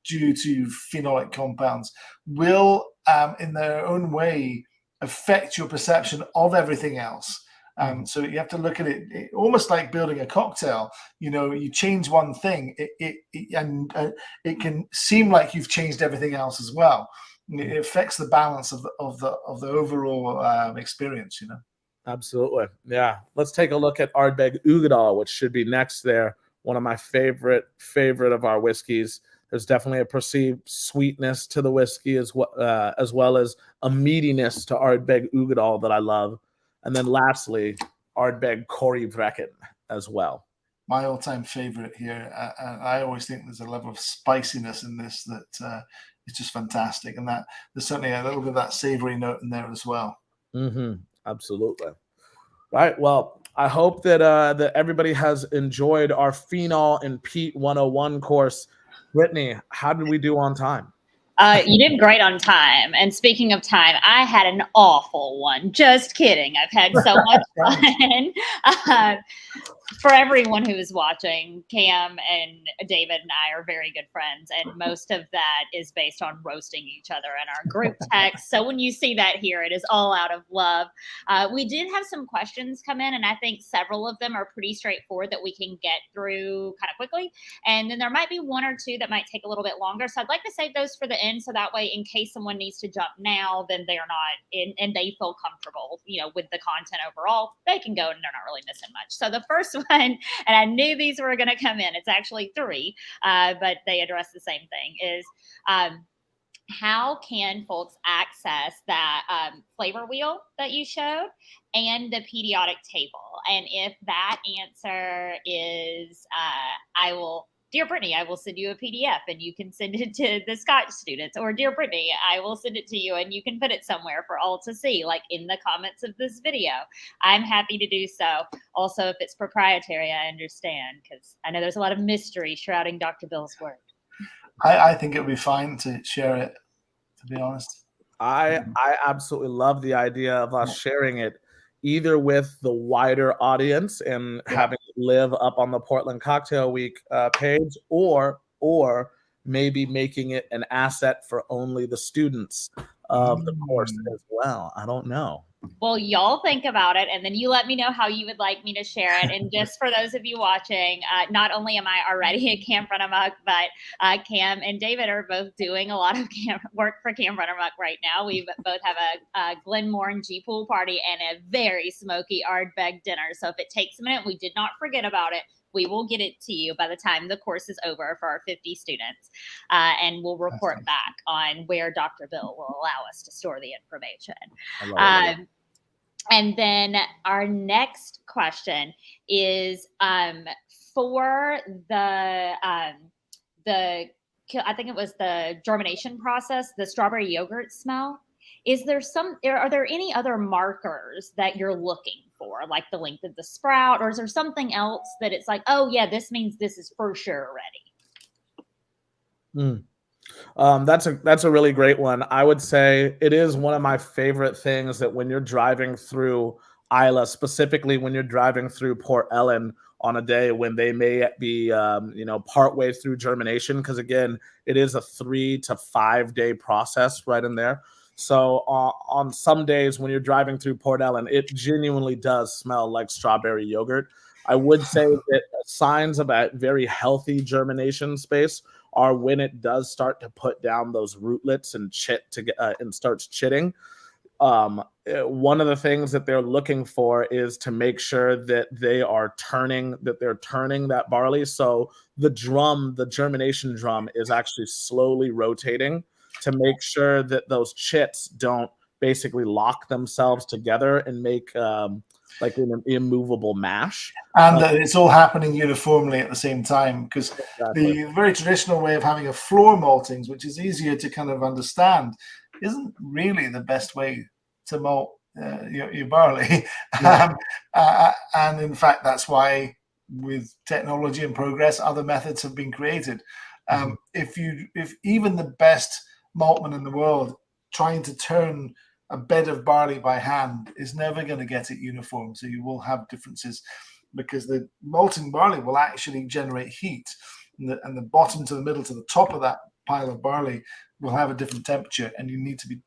due to phenolic compounds will, in their own way, affect your perception of everything else. So you have to look at it almost like building a cocktail. You change one thing, and it can seem like you've changed everything else as well. It affects the balance of the overall experience. Absolutely, yeah. Let's take a look at Ardbeg Ugadal, which should be next there. One of my favorite of our whiskeys. There's definitely a perceived sweetness to the whiskey as well as a meatiness to Ardbeg Ugadal that I love. And then lastly, Ardbeg Corryvrecken as well. My all-time favorite here. I always think there's a level of spiciness in this that is just fantastic. And that there's certainly a little bit of that savory note in there as well. Absolutely. Right. Well, I hope that that everybody has enjoyed our Phenol and Peat 101 course. Brittany, how did we do on time? You did great on time. And speaking of time, I had an awful one. Just kidding. I've had so much fun. For everyone who is watching, Cam and David and I are very good friends, and most of that is based on roasting each other in our group text. So when you see that here, it is all out of love. We did have some questions come in, and I think several of them are pretty straightforward that we can get through kind of quickly. And then there might be one or two that might take a little bit longer. So I'd like to save those for the end, so that way, in case someone needs to jump now, then they're not in and they feel comfortable, with the content overall. They can go and they're not really missing much. So the first one, and I knew these were going to come in. It's actually three, but they address the same thing, is how can folks access that flavor wheel that you showed and the periodic table? And if that answer is, Dear Brittany, I will send you a PDF and you can send it to the Scotch students. Or Dear Brittany, I will send it to you and you can put it somewhere for all to see, like in the comments of this video. I'm happy to do so. Also, if it's proprietary, I understand, because I know there's a lot of mystery shrouding Dr. Bill's work. I think it would be fine to share it, to be honest. I absolutely love the idea of us sharing it, either with the wider audience and having it live up on the Portland Cocktail Week page, or maybe making it an asset for only the students of the course as well. I don't know. Well, y'all think about it, and then you let me know how you would like me to share it. And just for those of you watching, not only am I already at Camp Run-A-Muck, but Cam and David are both doing a lot of work for Camp Run-A-Muck right now. We both have a Glenmore and G-Pool party and a very smoky Ardbeg dinner. So if it takes a minute, we did not forget about it. We will get it to you by the time the course is over for our 50 students. And we'll report back on where Dr. Bill will allow us to store the information. And then our next question is for the I think it was the germination process, the strawberry yogurt smell. Are there any other markers that you're looking for, like the length of the sprout, or is there something else that it's like, oh yeah, this means this is for sure ready? That's a really great one. I would say it is one of my favorite things that when you're driving through Isla, specifically when you're driving through Port Ellen on a day when they may be, partway through germination, because again, it is a 3 to 5 day process right in there. So on some days when you're driving through Port Ellen, it genuinely does smell like strawberry yogurt. I would say that signs of a very healthy germination space are when it does start to put down those rootlets and and starts chitting. one of the things that they're looking for is to make sure that they're turning that barley. So the germination drum is actually slowly rotating to make sure that those chits don't basically lock themselves together and make like an immovable mash. And that it's all happening uniformly at the same time, because Exactly. the very traditional way of having a floor maltings, which is easier to kind of understand, isn't really the best way to malt your barley. Yeah. And in fact, that's why with technology and progress, other methods have been created. If even the best maltman in the world trying to turn a bed of barley by hand is never going to get it uniform. So you will have differences, because the molten barley will actually generate heat, and the bottom to the middle to the top of that pile of barley will have a different temperature, and you need to be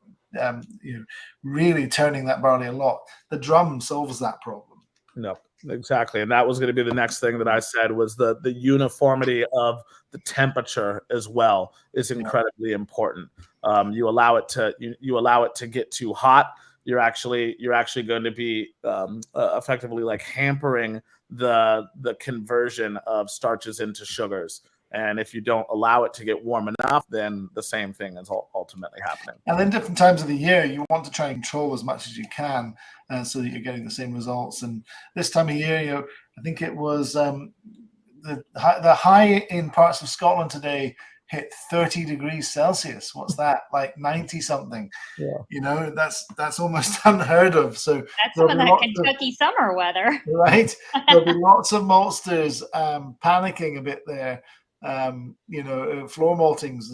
really turning that barley a lot. The drum solves that problem. No, exactly. And that was going to be the next thing that I said, was the uniformity of the temperature as well is incredibly important. You allow it to get too hot, you're actually going to be effectively like hampering the conversion of starches into sugars. And if you don't allow it to get warm enough, then the same thing is ultimately happening. And then different times of the year, you want to try and control as much as you can, so that you're getting the same results. And this time of year, I think it was the high in parts of Scotland today hit 30 degrees Celsius. What's that? Like 90 something. Yeah. That's almost unheard of. So that's some of that Kentucky summer weather, right? There'll be lots of maltsters panicking a bit there. Floor maltings,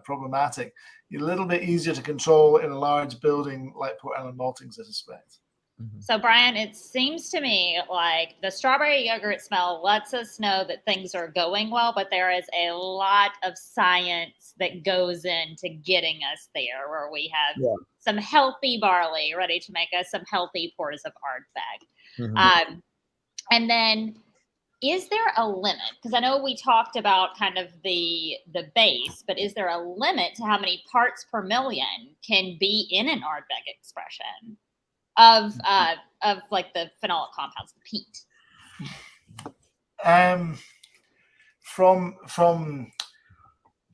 problematic. A little bit easier to control in a large building like Port Ellen Maltings, I suspect. So, Brian, it seems to me like the strawberry yogurt smell lets us know that things are going well, but there is a lot of science that goes into getting us there, where we have some healthy barley ready to make us some healthy pours of Ardbeg. And then, is there a limit? Because I know we talked about kind of the base, but is there a limit to how many parts per million can be in an Ardbeg expression of like the phenolic compounds, the peat?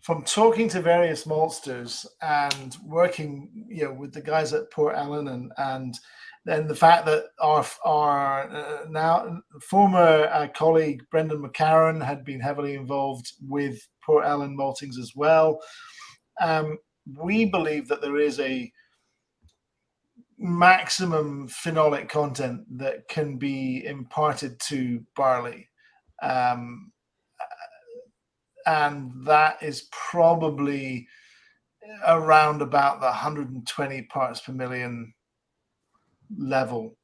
From talking to various maltsters and working with the guys at Port Ellen, and then the fact that our now former colleague Brendan McCarron had been heavily involved with Port Ellen maltings as well, we believe that there is a maximum phenolic content that can be imparted to barley, and that is probably around about the 120 parts per million level.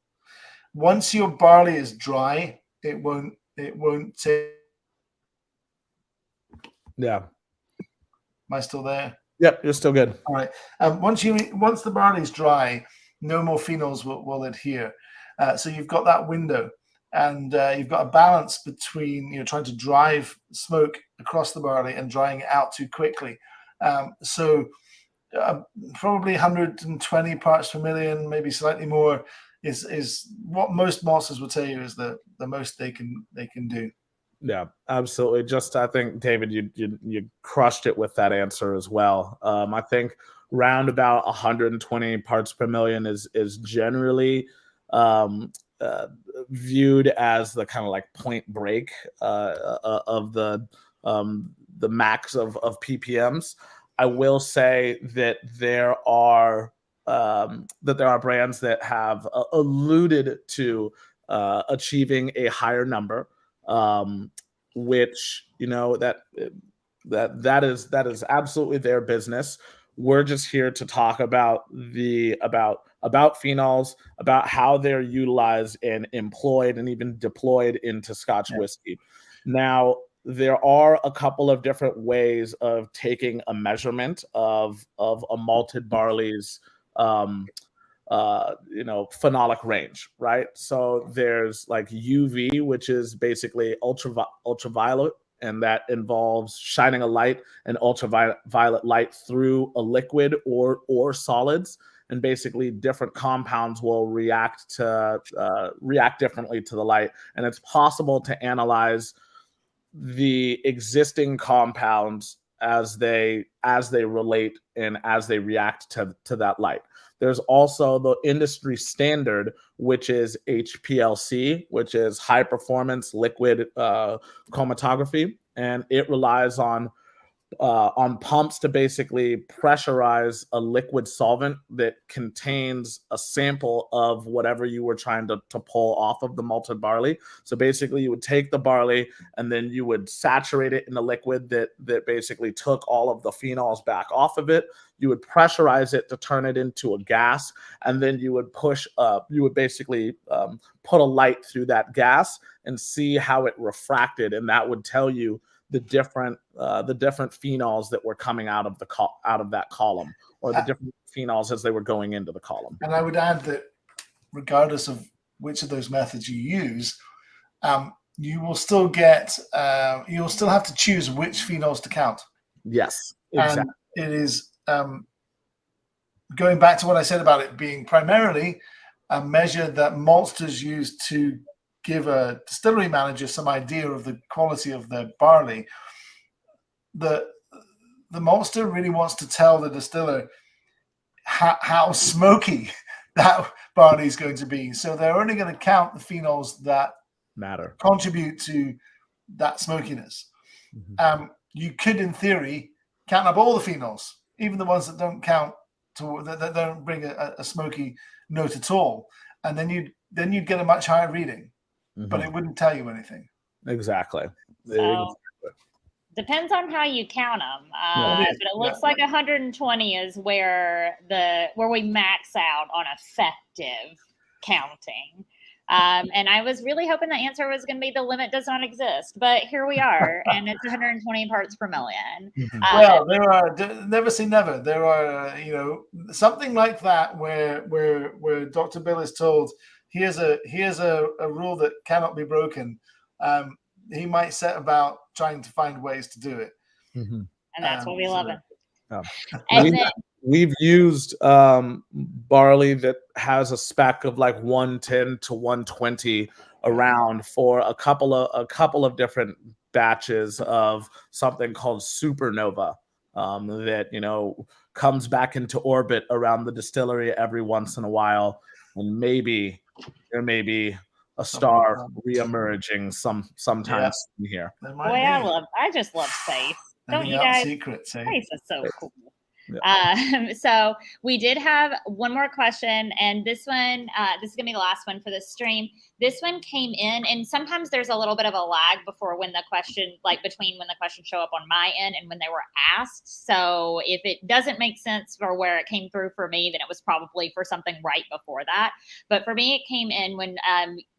Once your barley is dry, it won't take. Yeah. Am I still there? Yep, you're still good. All right. Once the barley is dry, no more phenols will adhere. So you've got that window, and you've got a balance between trying to drive smoke across the barley and drying it out too quickly. So probably 120 parts per million, maybe slightly more, is what most maltsters will tell you is the most they can do. Yeah, absolutely. Just, I think, David, you crushed it with that answer as well. I think round about 120 parts per million is generally viewed as the kind of like point break of the max of ppms. I will say that there are brands that have alluded to achieving a higher number, which that is absolutely their business. We're just here to talk about about phenols, about how they're utilized and employed and even deployed into Scotch whiskey. Now, there are a couple of different ways of taking a measurement of a malted barley's phenolic range, right? So there's like UV, which is basically ultraviolet, and that involves shining a light and ultraviolet light through a liquid or solids. and basically different compounds will react differently to the light. And it's possible to analyze the existing compounds as they relate and as they react to that light. There's also the industry standard, which is HPLC, which is high performance liquid chromatography, and it relies on pumps to basically pressurize a liquid solvent that contains a sample of whatever you were trying to pull off of the malted barley. So basically you would take the barley and then you would saturate it in the liquid that basically took all of the phenols back off of it. You would pressurize it to turn it into a gas, and then you would basically put a light through that gas and see how it refracted, and that would tell you the different phenols that were coming out of that column, or the different phenols as they were going into the column. And I would add that regardless of which of those methods you use, you will still have to choose which phenols to count. Yes, exactly. And it is going back to what I said about it being primarily a measure that maltsters use to give a distillery manager some idea of the quality of their barley. The maltster really wants to tell the distiller how smoky that barley is going to be. So they're only going to count the phenols that matter, contribute to that smokiness. Mm-hmm. You could, in theory, count up all the phenols, even the ones that don't count that don't bring a smoky note at all, and then you'd get a much higher reading. Mm-hmm. But it wouldn't tell you anything. Exactly. So, depends on how you count them. But it looks like 120 is where we max out on effective counting. And I was really hoping the answer was going to be the limit does not exist, but here we are, and it's 120 parts per million. Well, there are never say never. There are something like that where Dr. Bill is told here's a rule that cannot be broken. He might set about trying to find ways to do it, and that's what we love it. And we've used barley that has a spec of like 110 to 120 around for a couple of different batches of something called supernova that comes back into orbit around the distillery every once in a while, and maybe there may be a star reemerging sometime soon here. Boy, I just love space. Don't you guys? Secrets, eh? Space is so cool. Yeah. So we did have one more question, and this one, this is gonna be the last one for this stream. This one came in, and sometimes there's a little bit of a lag between when the questions show up on my end and when they were asked. So if it doesn't make sense for where it came through for me, then it was probably for something right before that. But for me, it came in when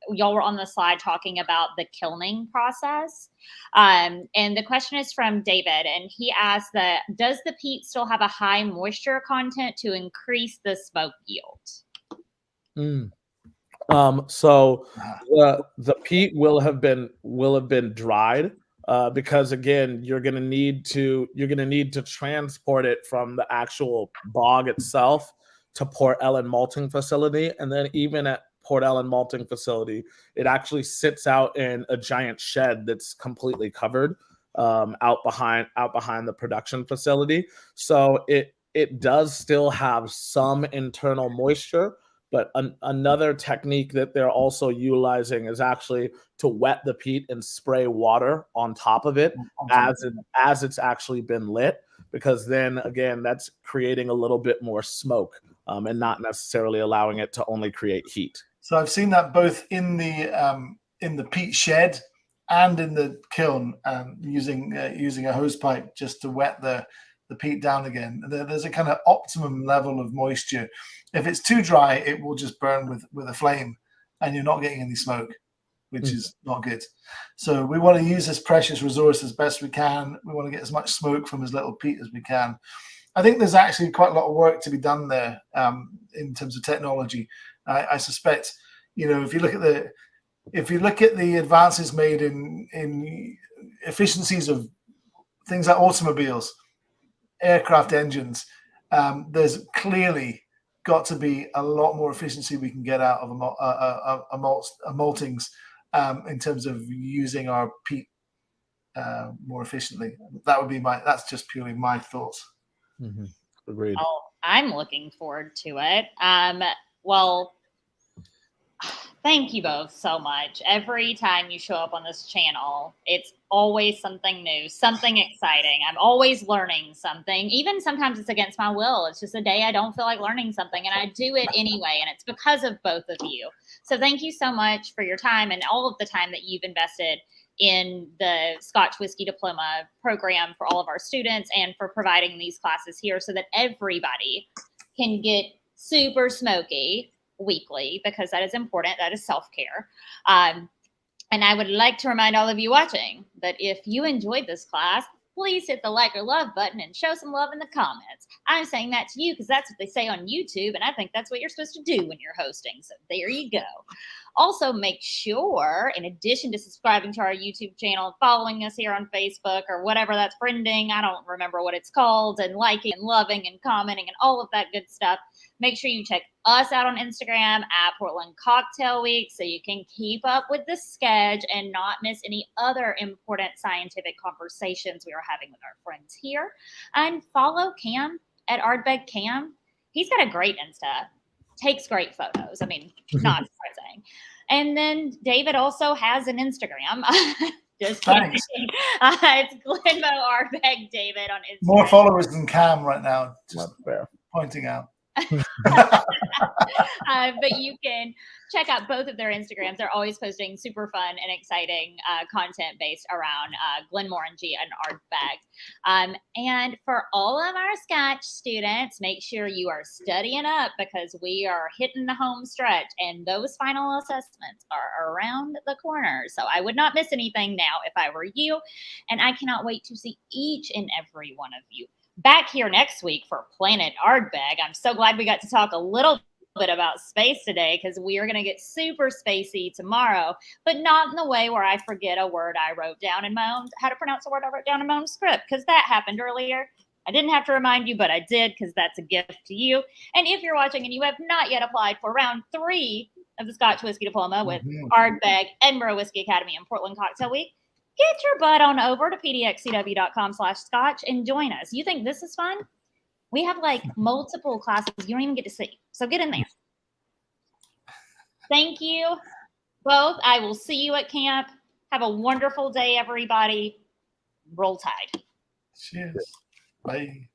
y'all were on the slide talking about the kilning process. And the question is from David, and he asked does the peat still have a high moisture content to increase the smoke yield? So the peat will have been dried because again you're gonna need to transport it from the actual bog itself to Port Ellen malting facility, and then even at Port Ellen malting facility, it actually sits out in a giant shed that's completely covered out behind the production facility. So it does still have some internal moisture, but another technique that they're also utilizing is actually to wet the peat and spray water on top of it as it's actually been lit, because then again that's creating a little bit more smoke and not necessarily allowing it to only create heat. So I've seen that both in the peat shed and in the kiln, using a hose pipe just to wet the peat down again. There's a kind of optimum level of moisture. If it's too dry, it will just burn with a flame, and you're not getting any smoke, which is not good. So we want to use this precious resource as best we can. We want to get as much smoke from as little peat as we can. I think there's actually quite a lot of work to be done there in terms of technology. I suspect, if you look at the advances made in efficiencies of things like automobiles, aircraft engines, there's clearly got to be a lot more efficiency we can get out of maltings in terms of using our peat more efficiently. That's just purely my thoughts. Mm-hmm. Agreed. Oh, I'm looking forward to it. Well, thank you both so much. Every time you show up on this channel, it's always something new, something exciting. I'm always learning something. Even sometimes it's against my will. It's just a day I don't feel like learning something, and I do it anyway. And it's because of both of you. So thank you so much for your time and all of the time that you've invested in the Scotch Whisky Diploma program for all of our students and for providing these classes here so that everybody can get super smoky weekly, because that is important. That is self-care. And I would like to remind all of you watching that if you enjoyed this class, please hit the like or love button and show some love in the comments. I'm saying that to you because that's what they say on YouTube, and I think that's what you're supposed to do when you're hosting. So there you go. Also, make sure, in addition to subscribing to our YouTube channel, following us here on Facebook or whatever that's friending, I don't remember what it's called, and liking and loving and commenting and all of that good stuff, make sure you check us out on Instagram at Portland Cocktail Week so you can keep up with the sketch and not miss any other important scientific conversations we are having with our friends here. And follow Cam at Ardbeg Cam. He's got a great Insta. Takes great photos. I mean, not surprising. And then David also has an Instagram. Just kidding. It's Glenmo Ardbeg David on Instagram. More followers than Cam right now. Just pointing out. But you can check out both of their Instagrams. They're always posting super fun and exciting content based around Glenmorangie and Ardbeg. And for all of our Scotch students, make sure you are studying up because we are hitting the home stretch and those final assessments are around the corner. So I would not miss anything now if I were you. And I cannot wait to see each and every one of you back here next week for Planet Ardbeg. I'm so glad we got to talk a little bit about space today because we are going to get super spacey tomorrow, but not in the way where I forget a word I wrote down in my own, how to pronounce a word I wrote down in my own script, because that happened earlier. I didn't have to remind you, but I did because that's a gift to you. And if you're watching and you have not yet applied for round 3 of the Scotch Whisky Diploma with Ardbeg, Edinburgh Whisky Academy, and Portland Cocktail Week, get your butt on over to pdxcw.com/scotch and join us. You think this is fun? We have like multiple classes you don't even get to see. So get in there. Thank you both. I will see you at camp. Have a wonderful day, everybody. Roll Tide. Cheers. Bye.